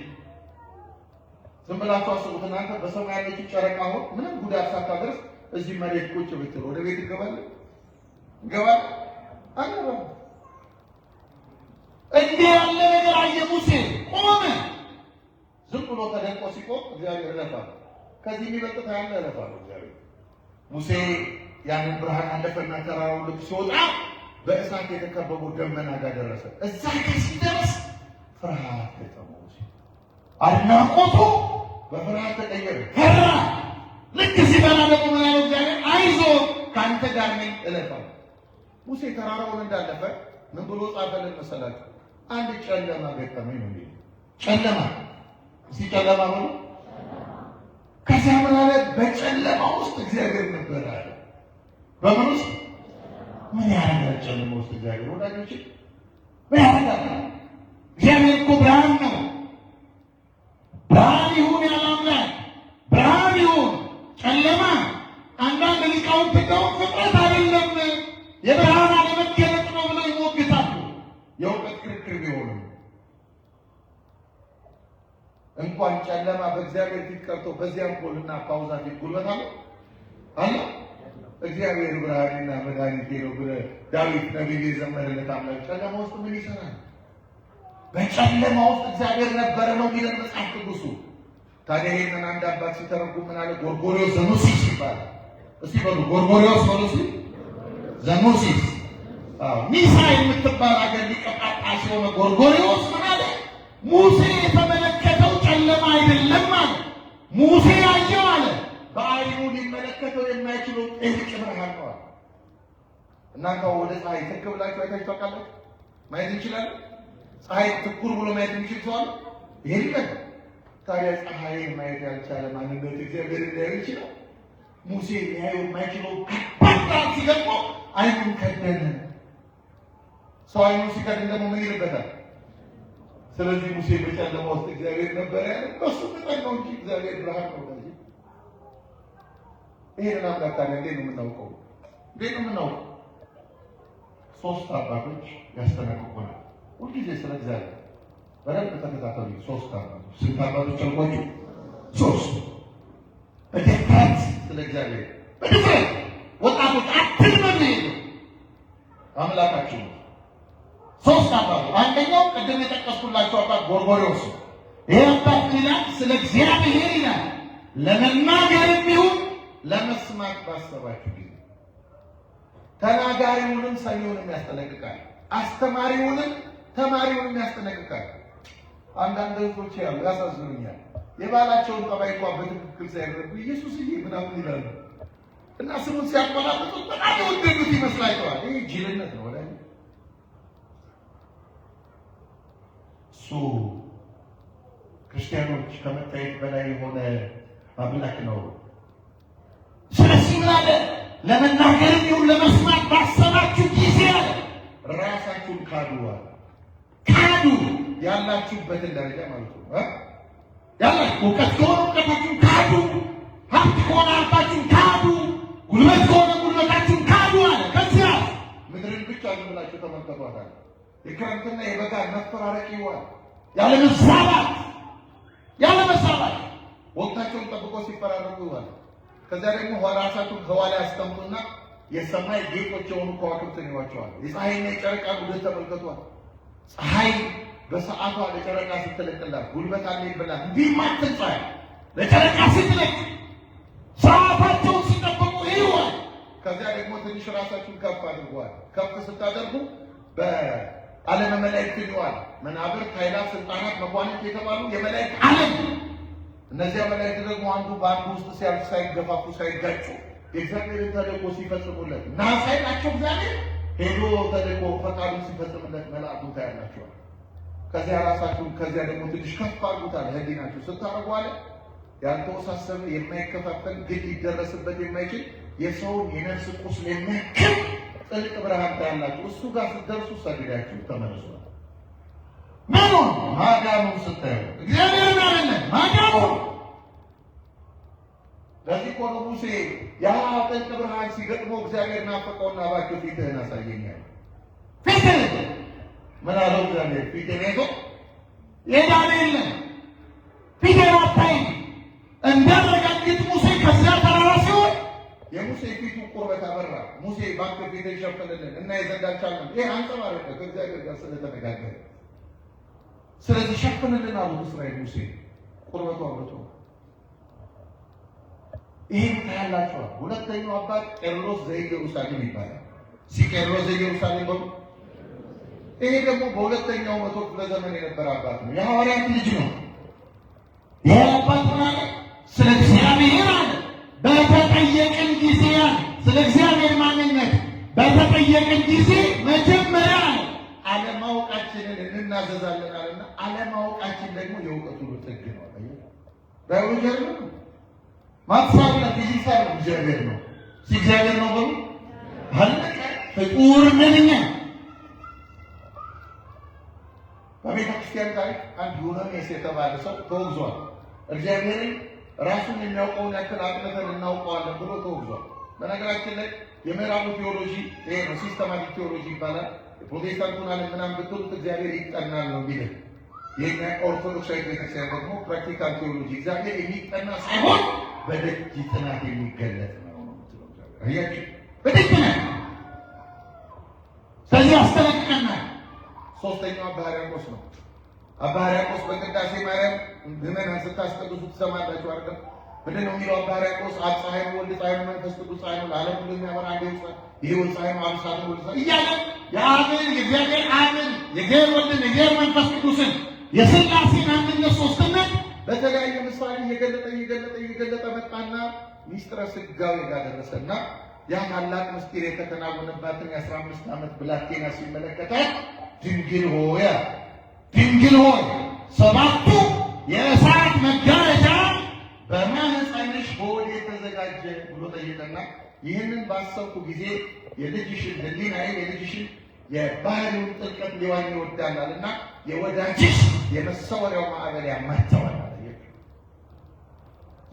ዝም ብላችሁ አስቡት እናንተ በሰማይ ያለችው ጨረቃ አሁን ምንም ጉዳት ሳታደርስ እዚህ መሬት ቁጭ ብትል ወደ ቤት ይገባል? አንገባም። እንዲህ ያለ ነገር አየ ሙሴ። ቆመ። ዝም ብሎ ተደንቆ ሲቆም እግዚአብሔር እለፋለሁ፣ ከዚህ የሚበልጥ ያለ እለፋለሁ እግዚአብሔር። ሙሴ ያንን ብርሃን አለፈና ተራራውን ልክ ሲወጣ በእሳት የተከበበው ደመና ጋር ደረሰ። እዛ ጋር ሲደርስ ፍርሃት ገጠመው ሙሴ። አድናቆቱ በፍርሃት ተቀየረ፣ ፈራ። ልክ ሲበላ ደግሞ ምን ያለው እግዚአብሔር? አይዞህ ከአንተ ጋር ነኝ እለፋለሁ። ሙሴ ተራራውን እንዳለፈ ምን ብሎ ጻፈልን መሰላችሁ? አንድ ጨለማ ገጠመኝ ነው የሚለው። ጨለማ እስቲ ጨለማ ነው። ከዚያ ምን አለ? በጨለማ ውስጥ እግዚአብሔር ነበር አለ። በምን ውስጥ? ምን ያደርጋል ጨለማ ውስጥ እግዚአብሔር? ወዳጆች ምን ያደርጋል? እግዚአብሔር እኮ ብርሃን ነው። ብርሃን ይሁን ያለ አምላክ ብርሃን ይሁን። ጨለማ አንዳንድ ሊቃውንት እንደውም ፍጥረት አይደለም የብርሃን አለመገለጥ ነው ብለው ይሞግታሉ። የእውቀት ክርክር ቢሆንም እንኳን ጨለማ በእግዚአብሔር ፊት ቀርቶ በዚያም ፖልና ፓውዛ ፊት ጉልበት አለ። እግዚአብሔር ብርሃኔና መድኃኒቴ ነው ብለህ ዳዊት ነቢይ የዘመረለት አምላክ ጨለማ ውስጥ ምን ይሰራል? በጨለማ ውስጥ እግዚአብሔር ነበረ ነው የሚለን መጽሐፍ ቅዱሱ። ታዲያ ይህንን አንድ አባት ሲተረጉም ምን አለ? ጎርጎርዮስ ዘኑሲስ ይባላል። እስቲ በሉ ጎርጎርዮስ ዘኑሲስ። ኒሳ የምትባል አገር ሊቀ ጳጳስ የሆነ ጎርጎርዮስ ምን አለ? ሙሴ የተመለከተው ጨለማ አይደለም አለ። ሙሴ ያየው አለ በዓይኑ ሊመለከተው የማይችለው ጥልቅ ብርሃን ነው አለ። እናንተ ወደ ፀሐይ ትክ ብላችሁ አይታችሁ ታውቃላችሁ? ማየት እንችላለን? ፀሐይ ትኩር ብሎ ማየት የሚችል ሰው አለ? ይሄ ይላል። ታዲያ ፀሐይን ማየት ያልቻለ ማንነት እግዚአብሔር ሊያዩ ይችላል? ሙሴ ሊያዩ የማይችለው ከባድ ሲገጥሞ አይኑን ከደነ። ሰው አይኑን ሲከድን ደግሞ ምን ይልበታል? ስለዚህ ሙሴ በጨለማ ውስጥ እግዚአብሔር ነበር ያለ በሱ ምጠን ነው እንጂ እግዚአብሔር ብርሃን ነው። ይሄንን አምላክ ታዲያ እንዴት ነው የምናውቀው? ሶስት አባቶች ያስጠነቅቁናል ሁልጊዜ ስለ እግዚአብሔር። በደንብ ተከታተሉ። ሶስት አባቶች። ስንት አባቶች አልኳችሁ? ሶስት። በድፍረት ስለ እግዚአብሔር በድፍረት ወጣቶች አትልመዱ ይሄዱ አምላካችን ሶስት አባቶች። አንደኛው ቅድም የጠቀስኩላችሁ አባት ጎርጎርዮስ። ይሄ አባት ይላል ስለ እግዚአብሔር ይላል ለመናገርም ይሁን ለመስማት ባሰባችሁ ጊዜ ተናጋሪውንም ሰሚውንም ያስጠነቅቃል፣ አስተማሪውንም ተማሪውንም ያስጠነቅቃል። አንዳንድ ሰዎች ያሉ ያሳዝኑኛል። የባላቸውን ጠባይ እንኳን በትክክል ሳይረዱ ኢየሱስዬ ምናምን ይላሉ እና ስሙን ሲያቆላጥጡት በጣም የወደዱት ይመስላቸዋል። ይህ ጅልነት ነው። ወደ እሱ ክርስቲያኖች ከመታየት በላይ የሆነ አምላክ ነው። ስለዚህ ምን አለ? ለመናገርም ይሁን ለመስማት ባሰባችሁ ጊዜ አለ ራሳችሁን ካዱ። ያላችሁበትን ደረጃ ማለት ነው። ያላችሁ እውቀት ከሆነ እውቀታችሁን ካዱ፣ ሀብት ከሆነ ሀብታችሁን ካዱ፣ ጉልበት ከሆነ ጉልበታችሁን ካዱ አለ። ከዚያ ምድርን ብቻ ዝም ብላችሁ ተመልከቷታል። የክረምትና የበጋ መፈራረቅ ይዋል ያለ መሳባት ወቅታቸውን ጠብቆ ሲፈራረቁ ይዋል። ከዚያ ደግሞ ራሳችሁን ከኋላ ያስቀምጡና የሰማይ ጌጦች የሆኑ ከዋክብትን ይዋቸዋል። የፀሐይና የጨረቃ ጉደት ተመልከቷል። ፀሐይ በሰዓቷ ለጨረቃ ስትለቅላት ጉልበት አለ ይብላል። እንዲህ ማትን ፀሐይ ለጨረቃ ስትለቅ ሰዓታቸውን ሲጠብቁ ይዋል። ከዚያ ደግሞ ትንሽ ራሳችሁን ከፍ አድርጓል። ከፍ ስታደርጉ በዓለመ መላእክት ይዋል። መናብርት፣ ኃይላት፣ ስልጣናት፣ መኳንንት የተባሉ የመላእክት ዓለም። እነዚያ መላእክት ደግሞ አንዱ በአንዱ ውስጥ ሲያልፍ ሳይገፋፉ ሳይጋጩ የእግዚአብሔርን ተልእኮ ሲፈጽሙለት እና ሳይላቸው እግዚአብሔር ሄዶ ተልእኮ ፈቃዱን ሲፈጽምለት መላእክቱን ታያላቸዋል። ከዚያ ራሳችሁን ከዚያ ደግሞ ትንሽ ከፍ አድርጉታል። ህሊናችሁ ስታደርጉ አለ ያልተወሳሰበ የማይከፋፈል ግን ሊደረስበት የማይችል የሰውን የነፍስ ቁስል የሚያክም ጥልቅ ብርሃን ታያላችሁ። እሱ ጋር ስትደርሱ ሰግዳችሁ ተመለሱ። ምኑን ማዳኑን ስታዩ እግዚአብሔርን አይደለም ማዳኑን። ለዚህ እኮ ነው ሙሴ ያ ጥልቅ ብርሃን ሲገጥመው እግዚአብሔር ናፈቀውና እባክህ ፊትህን አሳየኛል። ፊትህን ምን አለው እግዚአብሔር? ፊትህን ይዞ የዳነ የለም ፊትህን አታይ እንዳረጋግጥ ሙሴ ከዚያ ተራራ ሲሆን የሙሴ ፊቱ ቁርበት አበራ። ሙሴ እባክህ ፊትህን ሸፍንልን እና የዘንድ አልቻልንም። ይህ አንጸባረቀ ከእግዚአብሔር ጋር ስለተነጋገረ። ስለዚህ ሸፍንልን አሉት እስራኤል ሙሴ ቁርበቱ አብርቶ። ይህን ታያላችኋል። ሁለተኛው አባት ቄርሎስ ዘኢየሩሳሌም ይባላል። ቄርሎስ ዘኢየሩሳሌም በሉ። ይሄ ደግሞ በሁለተኛው መቶ ክፍለ ዘመን የነበረ አባት ነው። የሐዋርያት ልጅ ነው። ይህ አባት ማለት ስለ እግዚአብሔር አለ በተጠየቅን ጊዜ አለ ስለ እግዚአብሔር ማንነት በተጠየቅን ጊዜ መጀመሪያ አለማወቃችንን እንናዘዛለን አለና አለማወቃችን ደግሞ የእውቀቱ ጥግ ነው። ባይወጀር ነው ማጥፋትና ፊዚክስ ነው እግዚአብሔር ነው እግዚአብሔር ነው በሉ አለቀ። ፍጡር ነኝ። በቤተ ክርስቲያን ታሪክ አንድ ዮሐንስ የተባለ ሰው ተወግዟል። እግዚአብሔርን ራሱን የሚያውቀውን ያክል አጥንተን እናውቀዋለን ብሎ ተወግዟል። በነገራችን ላይ የምዕራቡ ቴዎሎጂ ይሄ ነው፣ ሲስተማቲክ ቴዎሎጂ ይባላል። ፕሮቴስታንቱን ዓለም ምናምን ብትሉት እግዚአብሔር ይጠናል ነው የሚለው። የኛ ኦርቶዶክሳዊ ቤተክርስቲያን ደግሞ ፕራክቲካል ቴዎሎጂ እግዚአብሔር የሚጠና ሳይሆን በደጅ ጥናት የሚገለጥ ነው። አያችሁ በደጅ ጥናት። ስለዚህ አስተላልቀናል። ሶስተኛው አባ ሕርያቆስ ነው። አባ ሕርያቆስ በቅዳሴ ማርያም ምዕመናን ስታስቀድሱ ትሰማላችሁ አይደል? ምንድን ነው የሚለው አባ ሕርያቆስ? አብ ፀሐይ ነው፣ ወልድ ፀሐይ ነው፣ መንፈስ ቅዱስ ፀሐይ ነው፣ ለዓለም ሁሉ የሚያበራ አንድ ይሁን ፀሐይ ነው፣ አብሳት ነው እያለ የአብን የእግዚአብሔር አብን የእግዚአብሔር ወልድን የእግዚአብሔር መንፈስ ቅዱስን የሥላሴን አንድነት ሦስትነት በተለያየ ምሳሌ እየገለጠ መጣና ሚስጥረ ሥጋዌ ጋር ደረሰና ያ ታላቅ ምስጢር የተከናወነባትን የ15 ዓመት ብላቴና ሲመለከታት ድንግል ሆይ ሰባቱ የእሳት መጋረጃ በማህፀንሽ በወዴት ተዘጋጀ ብሎ ጠየቀና ይህንን ባሰብኩ ጊዜ የልጅሽን ሕሊናዬን የልጅሽን የባህሪውን ጥልቀት ሊዋኝ ይወዳላልና የወዳጅሽ የመሰወሪያው ማዕበል ያማተዋል።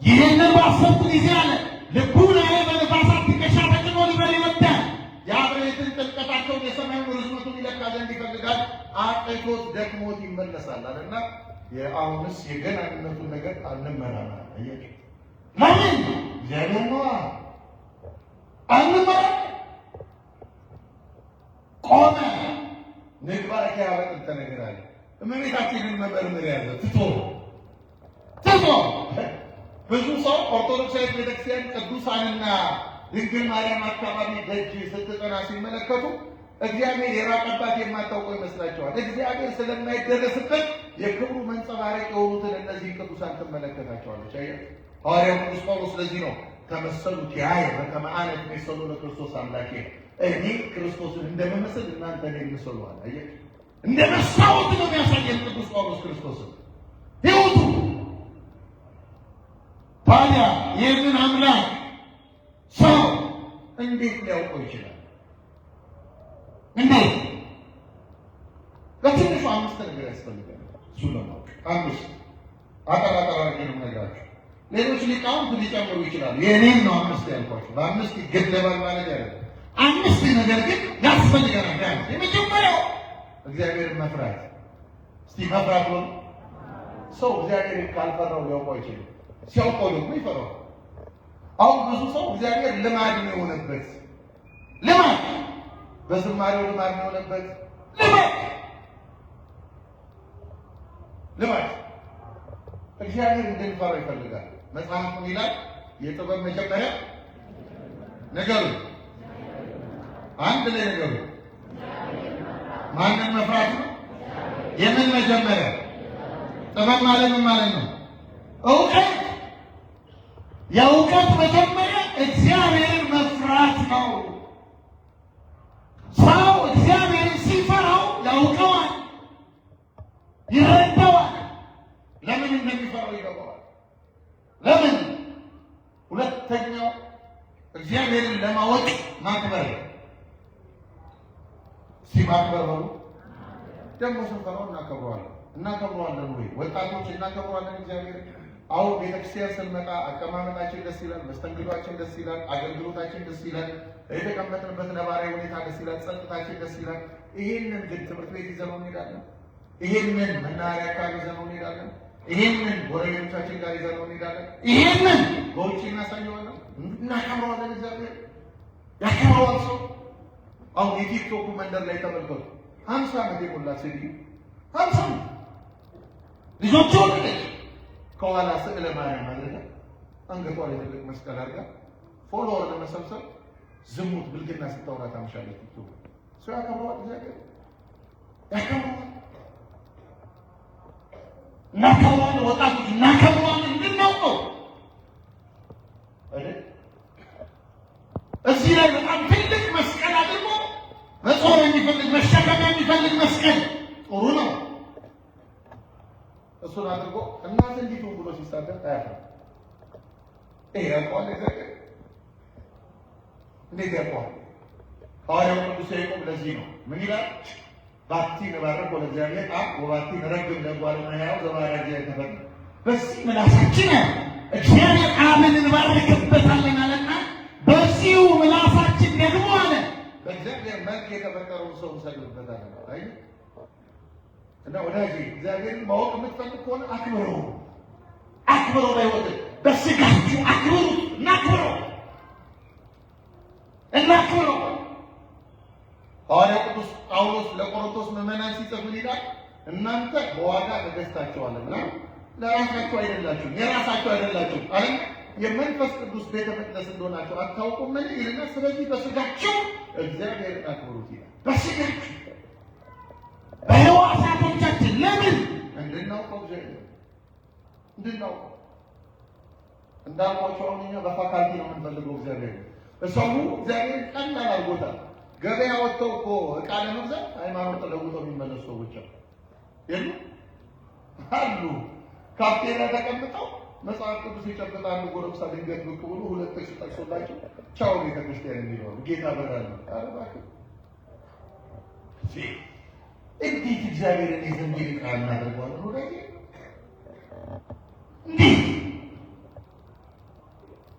ይህንን ባሰብኩ ጊዜ አለ ልቡናዬ በነፋሳት ትከሻ ተጭኖ ሊበል ይወዳል። የአብሬትን ጥልቀታቸውን የሰማዩን ርዝመቱን ይለካ ዘንድ ይፈልጋል። አቅቶት ደክሞት ይመለሳል አለና የአሁንስ የገናንነቱን ነገር አንመራመር። አያችሁ ለምን እግዚአብሔር ነው አንመራ ቆመ ምግባር ያበጥተ ነገር አለ። እመቤታችንን መመርመር ያዘ ትቶ ብዙ ሰው ኦርቶዶክሳዊ ቤተክርስቲያን ቅዱሳንና ድንግል ማርያም አካባቢ ደጅ ስትጠና ሲመለከቱ እግዚአብሔር የራቀባት የማታውቀው ይመስላቸዋል። እግዚአብሔር ስለማይደረስበት የክብሩ መንጸባረቅ የሆኑትን እነዚህ ቅዱሳን ትመለከታቸዋለች። ሐዋርያው ቅዱስ ጳውሎስ ለዚህ ነው ተመሰሉት ያየ በከመ አነ እትሜሰሎ ለክርስቶስ አምላኬ፣ እኔ ክርስቶስን እንደመመስል እናንተ እኔን ምሰሉ አለ። አየህ እንደ መስታወት ነው የሚያሳየን ቅዱስ ጳውሎስ ክርስቶስን ሕይወቱ። ታዲያ ይህንን አምላክ ሰው እንዴት ሊያውቀው ይችላል? እንዴት? በትንሹ 5 ነገር ያስፈልጋል እሱ ለማወቅ። 5 አጠራጠራ ነው ነገራችሁ። ሌሎች ሊቃውንት ሊጨምሩ ይችላሉ። የኔን ነው 5 ያልኳችሁ። በ5 ይገደባል ማለት አይደለም። 5 ነገር ግን ያስፈልገናል። የመጀመሪያው እግዚአብሔርን መፍራት። እስቲ መፍራት ነው። ሰው እግዚአብሔርን ካልፈራው ሊያውቀው አይችልም። ሲያውቀው ደግሞ ይፈራው። አሁን ብዙ ሰው እግዚአብሔር ልማድ ነው የሆነበት። ልማድ በዝማሬው ልማድ ነው የሆነበት። ልማድ እግዚአብሔር እንድንፈራው ይፈልጋል። መጽሐፍ ምን ይላል? የጥበብ መጀመሪያ ነገሩ አንድ ላይ ነገሩ ማንን መፍራት ነው? የምን መጀመሪያ? ጥበብ ማለት ምን ማለት ነው? እውቀት። የእውቀት መጀመሪያ እግዚአብሔርን መፍራት ነው። ሰው እግዚአብሔርን ሲፈራው ያውቀዋል፣ ይረዳዋል። ለምን እንደሚፈራው ይገባዋል። ለምን? ሁለተኛው እግዚአብሔርን ለማወቅ ማክበር። ሲማክበር በሉ ደግሞ ስንፈራው እናከብረዋለን ወይ? ወጣቶች እናከብረዋለን እግዚአብሔር። አሁን ቤተክርስቲያን ስንመጣ አቀማመጣችን ደስ ይላል፣ መስተንግዷችን ደስ ይላል፣ አገልግሎታችን ደስ ይላል፣ የተቀመጥንበት ነባራዊ ሁኔታ ደስ ይላል፣ ጸጥታችን ደስ ይላል። ይሄንን ግን ትምህርት ቤት ይዘነው እንሄዳለን። ይሄንን መናኸሪያ አካባቢ ይዘነው እንሄዳለን። ይሄንን ጎረቤቶቻችን ጋር ይዘነው እንሄዳለን። ይሄንን በውጭ እናሳየዋለን፣ እናከብረዋለን። እግዚአብሔር ያከብረዋል ሰው። አሁን የቲክቶክ መንደር ላይ ተመልከቱ። 50 ዓመት የሞላት ሴትዮ 50 ልጆች ወለደች። ከኋላ ስዕለ ማርያም አድርጋ አንገቷ ላይ ትልቅ መስቀል አድርጋ ፎሎወር ለመሰብሰብ ዝሙት ብልግና ስታወራ ታምሻለች። ቲክቶክ ሰው ያከብረዋል። እግዚአብሔር ያከብረዋል። እናከብረዋለን። ወጣቶች እናከብረዋለን። እንድናውቀው አይደል? እዚህ ላይ በጣም ትልቅ መስቀል አድርጎ መጾም የሚፈልግ መሸከም የሚፈልግ መስቀል ጥሩ ነው። እሱን አድርጎ እናት እንዲቱ ብሎ ሲሳደብ አያፍርም። ይሄ ያውቀዋል። እግዚአብሔር እንዴት ያውቀዋል? ሐዋርያው ቅዱስ ያዕቆብ ለዚህ ነው ምን ይላል? ባቲ ነባረክ ወለእግዚአብሔር አብ ወባቲ ነረግም ለጓለ እመሕያው ዘባሕርይ የተፈጠረ። በዚህ ምላሳችን እግዚአብሔር አብን እንባርክበታለን አለና በዚሁ ምላሳችን ደግሞ አለ በእግዚአብሔር መልክ የተፈጠረውን ሰው እንሰግድበታለን። አይ እና ወዳጄ እግዚአብሔርን ማወቅ የምትፈልግ ከሆነ አክብረው በሕይወት በስጋችሁ አክብሩት። እናክብረው። ሐዋርያው ቅዱስ ጳውሎስ ለቆሮንቶስ ምዕመናን ሲጽፍ ምን ይላል? እናንተ በዋጋ ተገዝታችኋልና ለራሳችሁ አይደላችሁም፣ የራሳችሁ አይደላችሁም አለ። የመንፈስ ቅዱስ ቤተ መቅደስ እንደሆናችሁ አታውቁምን ይልና ስለዚህ በስጋችሁ እግዚአብሔርን አክብሩት ይላል። በስጋችሁ በሕዋሳቶቻችን ለምን እንድናውቀው እንድናውቀው እንዳልኳቸው አሁን እኛ በፋካልቲ ነው የምንፈልገው እግዚአብሔር ሰው እግዚአብሔር ቀላል አድርጎታል። ገበያ ወጥተው እኮ ዕቃ ለመግዛት ሃይማኖት ተለውጠው የሚመለሱ ሰዎች የሉ አሉ። ካፍቴሪያ ተቀምጠው መጽሐፍ ቅዱስ ይጨብጣሉ። ጎረምሳ ድንገት ብቅ ብሎ ሁለት ጥቅስ ጠቅሶላቸው ቻው ቤተክርስቲያን የሚለው ጌታ በራል ነው። ኧረ እባክህ እንዴት እግዚአብሔርን የዘንጌል ቃል እናደርገዋለን? ወዳጄ እንዴት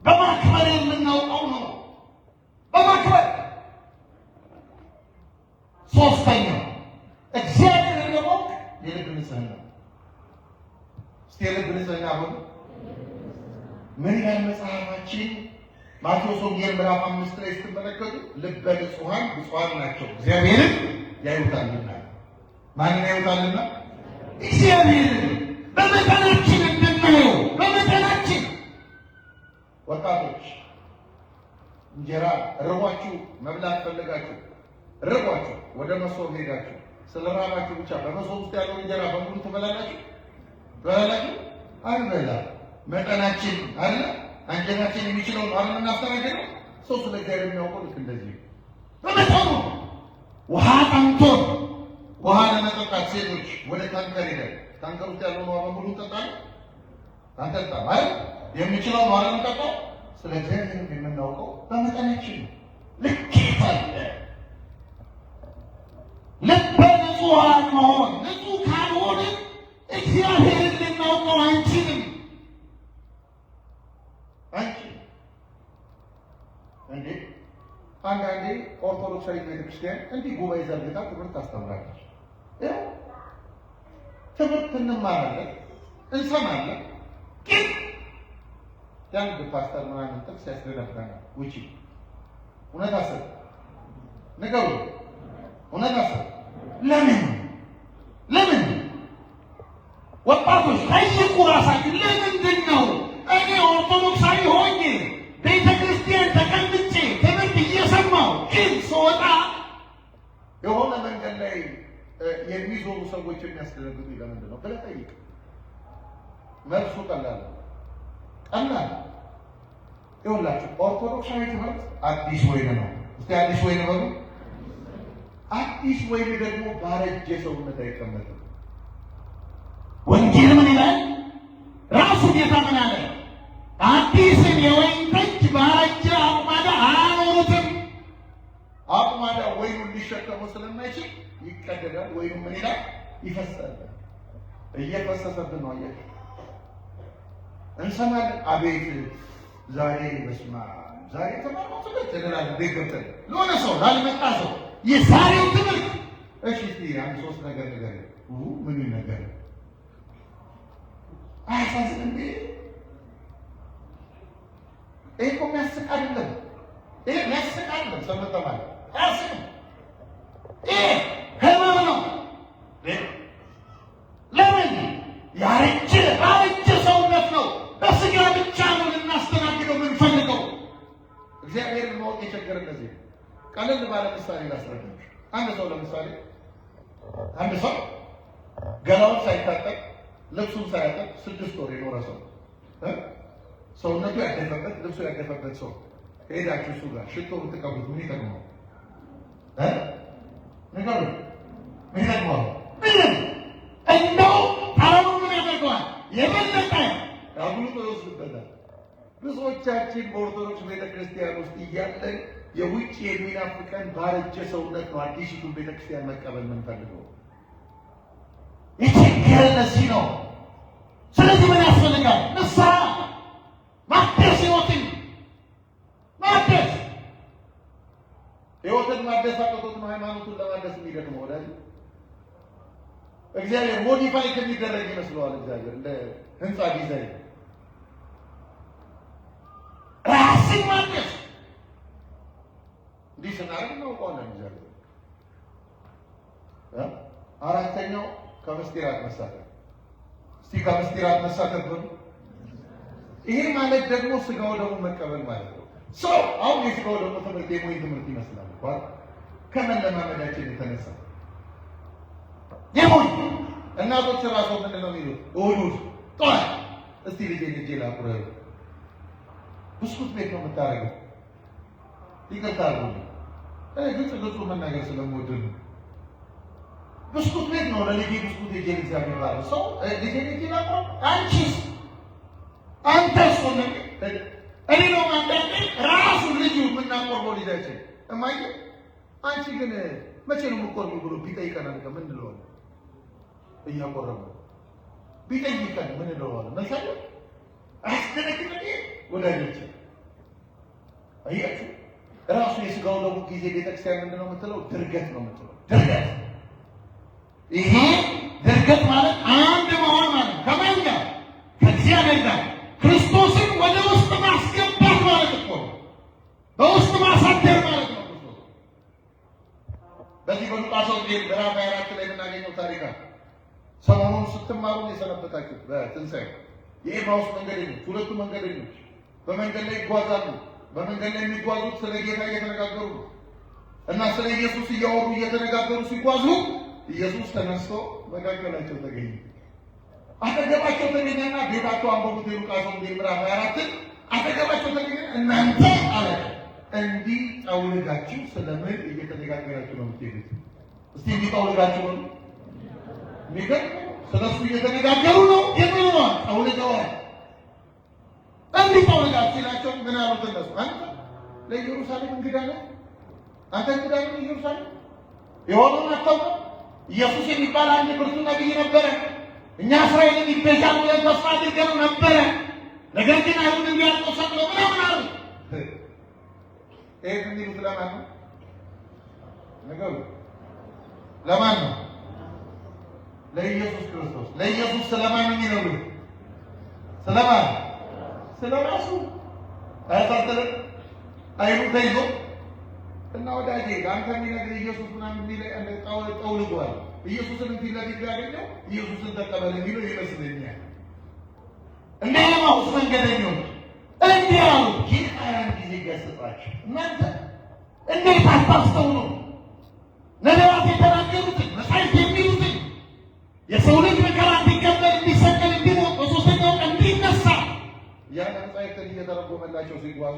በማክበር የምናውቀው ነው። በማክበር ሶስተኛው እግዚአብሔርን ለማወቅ የልብ ንጽህና። እስቲ የልብ ንጽህና ሆነ ምን ይላል መጽሐፋችን? ማቴዎስ ወንጌል ምዕራፍ 5 ላይ ስትመለከቱ ልበ ንጹሐን ብፁዓን ናቸው እግዚአብሔርን ያዩታልና። ማንን ያዩታልና? እግዚአብሔርን። በመጠናችን እንድናየው በመጠናችን። ወጣቶች እንጀራ ርቧችሁ መብላት ፈልጋችሁ ርቧችሁ ወደ መሶብ ሄዳችሁ ስለራባችሁ ብቻ በመሶብ ውስጥ ያለው እንጀራ በሙሉ ትበላላችሁ? አንበላም። መጠናችን አለ አንጀታችን የሚችለው ነው አሁን እናስተናገድ ነው። ሰው ስለ እግዚአብሔር የሚያውቀው ልክ እንደዚህ በመጠኑ ውሃ ጠምቶን ውሃ ለመጠጣት ሴቶች ወደ ታንከር ሄደን ታንከር ውስጥ ያለውን ውሃ በሙሉ እንጠጣለን? አንጠጣም አይደል? የሚችለው ነው አይደል? እንጠጣው። ስለ እግዚአብሔር የምናውቀው በመጠናችን ነው። ልኬት አለ። ልበ ንጹሐን መሆን ንጹሕ ካልሆነ እግዚአብሔርን ልናውቀው አንችልም። እንዴ አንዳንዴ ኦርቶዶክሳዊ ቤተክርስቲያን እንዲህ ጉባኤ ዘርግታ ትምህርት ታስተምራለች። ትምህርት እንማራለን፣ እንሰማለን። ግን ያንድ ፓስተር ምናምን ጥቅስ ያስደነግጠናል። ውጪ እውነት አስብ ንገሩ። እውነት አስብ። ለምን ወጣቶች ጠይቁ ራሳችሁ። ለምንድን ነው እኔ ኦርቶዶክሳዊ ሆኜ ቤተ ክርስቲያን ተቀምጬ ትምህርት እየሰማሁ ግን ስወጣ የሆነ መንገድ ላይ የሚዞሩ ሰዎች የሚያስደነግጡ ለምንድን ነው ብለህ ጠይቅ። መልሱ ቀላል። ይኸውላችሁ ኦርቶዶክሳዊ ትምህርት አዲስ ወይን ነው። እስቲ አዲስ ወይን በሉ። አዲስ ወይን ደግሞ ባረጀ ሰውነት አይቀመጥም። ወንጌል ምን ይላል? ራሱ ጌታ ምን አለ? አዲስን የወይን ጠጅ ባረጀ አቁማዳ አያኖሩትም። አቁማዳ ወይኑን ሊሸከመው ስለማይችል ይቀደዳል። ወይኑ ምን ይላል? ይፈሳል። እየፈሰሰብን ነው። አያችሁ፣ እንሰማለን። አቤት ዛሬ በስማ ዛሬ ተማርኩ ተደላለ በገብተን ለሆነ ሰው ላልመጣ ሰው የዛሬው ትምህርት እሺ፣ እስቲ አንድ ሶስት ነገር ምን ነገር አያሳዝንም? ይሄ እኮ የሚያስቅ አይደለም። ይሄ የሚያስቅ አይደለም። ሰምተማል አያስቅም። ይሄ ህመም ነው። ለምን ያረጀ ሰውነት ነው። በስጋ ብቻ ነው ልናስተናግደው የምንፈልገው። እግዚአብሔርን ማወቅ የቸገረ እንደዚህ ነው። ቀለል ባለ ምሳሌ ላስረዳችሁ። አንድ ሰው ገላውን ሳይታጠብ ልብሱን ሳያጠብ 6 ወር የኖረ ሰው ሰውነቱ ያደፈበት ልብሱ ያደፈበት ሰው ሄዳችሁ እሱ ጋር ሽቶ ብትቀቡት ምን ይጠቅመው? ነገሩ ምን ይጠቅመው? እንደው ጠረኑ ምን ያደርገዋል? የበለጠ አጉልቶ ይወስድበታል። ብዙዎቻችን በኦርቶዶክስ ቤተክርስቲያን ውስጥ እያለን የውጭ የሚናፍቀን ባረጀ ሰውነት ነው አዲሲቱን ቤተክርስቲያን መቀበል የምንፈልገው። የቸገረን ለዚህ ነው። ስለዚህ ምን ያስፈልጋል? ንስሐ ማደስ፣ ህይወትን ማደስ አቅቶት ነው ሃይማኖቱን ለማደስ የሚደክመው። ወዳጅ እግዚአብሔር ሞዲፋይ ከሚደረግ ይመስለዋል። እግዚአብሔር እንደ ህንፃ ዲዛይን ራስን ማነስ እንዲህ ስናደርግ እናውቀዋለን። እግዚአብሔር አራተኛው ከምስጢራት መሳተፍ። እስቲ ከምስጢራት መሳተፍ ነው። ይሄ ማለት ደግሞ ስጋው ደግሞ መቀበል ማለት ነው። ሰው አሁን የስጋው ደግሞ ትምህርት የሞኝ ትምህርት ይመስላል እንኳን ከመለማመዳችን የተነሳ የሞኝ እናቶች ራሱ ምንድን ነው የሚሉት? እሑድ ጠዋት እስቲ ልጄ ላቁረብ ብስኩት ቤት ነው የምታደርገው። ይቅርታ አድርጉልኝ፣ እኔ ግልጽ መናገር ስለምወድ ነው። ብስኩት ቤት ነው ለልጄ ብስኩት ልጄ የሚባለው ሰው ልጄ ላቁረብ። አንቺስ አንተስ ሆነ እኔ ነው አንዳንዴ ራሱ ልጁ የምናቆርበው ልጃችን እማዬ አንቺ ግን መቼ ነው የምትቆርቢው ብሎ ቢጠይቀናል ምን እንለዋለን? እያቆረበ ቢጠይቀን ምን እንለዋለን? መሳለ አስተነክተኝ ወዳጆች አያችሁ፣ ራሱ የስጋው ደግሞ ጊዜ ቤተክርስቲያን ምንድን ነው የምትለው? ድርገት ነው የምትለው። ድርገት ይሄ ድርገት ማለት አንድ መሆን ማለት ከማን ጋር? ከእግዚአብሔር ጋር ክርስቶስን ወደ ውስጥ ማስገባት ማለት እኮ ነው። በውስጥ ማሳደር ማለት ነው። ክርስቶስ በዚህ በሉቃስ ወንጌል ምዕራፍ 24 ላይ የምናገኘው ታሪክ አለ። ሰሞኑን ስትማሩ የሰነበታችሁት በትንሣኤ የኤማውስ መንገደኞች፣ ሁለቱ መንገደኞች በመንገድ ላይ ይጓዛሉ። በመንገድ ላይ የሚጓዙት ስለ ጌታ እየተነጋገሩ ነው እና ስለ ኢየሱስ እያወሩ እየተነጋገሩ ሲጓዙ ኢየሱስ ተነስቶ መካከላቸው ተገኘ። አጠገባቸው ተገኘና ቤታቸው አንበቡት የሉቃስ ወንጌል ምዕራፍ 24 አጠገባቸው ተገኘ። እናንተ አለ እንዲህ ጠውልጋችሁ ስለምን እየተነጋገራችሁ ነው የምትሄዱት? እስቲ እንዲህ ጠውልጋችሁ ነው የሚገርም ስለሱ እየተነጋገሩ ነው የሚሉት ጠውልገዋል። እንዲህ ጠውልጋችሁ ሲላቸው ምን አሉት እነሱ? አንተ ለኢየሩሳሌም እንግዳ ነህ፣ አንተ እንግዳ ነህ ኢየሩሳሌም የሆነውን አታውቅም? ኢየሱስ የሚባል አንድ ብርቱ ነቢይ ነበረ። እኛ እስራኤልን ይቤዣል ብለን ተስፋ አድርገን ነበረ። ነገር ግን አይሁድ እንዲያልቆ ሰቅሎ ምናምን አሉ። ይህ የሚሉት ለማን ነው? ነገሩ ለማን ነው? ለኢየሱስ ክርስቶስ። ለኢየሱስ ስለማን የሚነግሩት? ስለማን? ስለራሱ አያሳተለ አይሁድ ተይዞ እና ወዳጄ አንተ የሚነግርህ ኢየሱስ ምናምን የሚል ጠውልጓል። ኢየሱስን ፊት ለፊት ያገኘው ኢየሱስን ተቀበል የሚለው ይመስለኛል። እንደ ኤማሁስ መንገደኞች እንዲህ አሉ። ጌታ ያን ጊዜ ገሥጻቸው፣ እናንተ እንዴት አታስተውሉ? ነቢያት የተናገሩትን መጻሕፍት የሚሉትን የሰው ልጅ መከራ እንዲቀበል፣ እንዲሰቀል፣ እንዲሞት በሦስተኛው ቀን እንዲነሳ ያን መጻሕፍትን እየተረጎመላቸው ሲጓዙ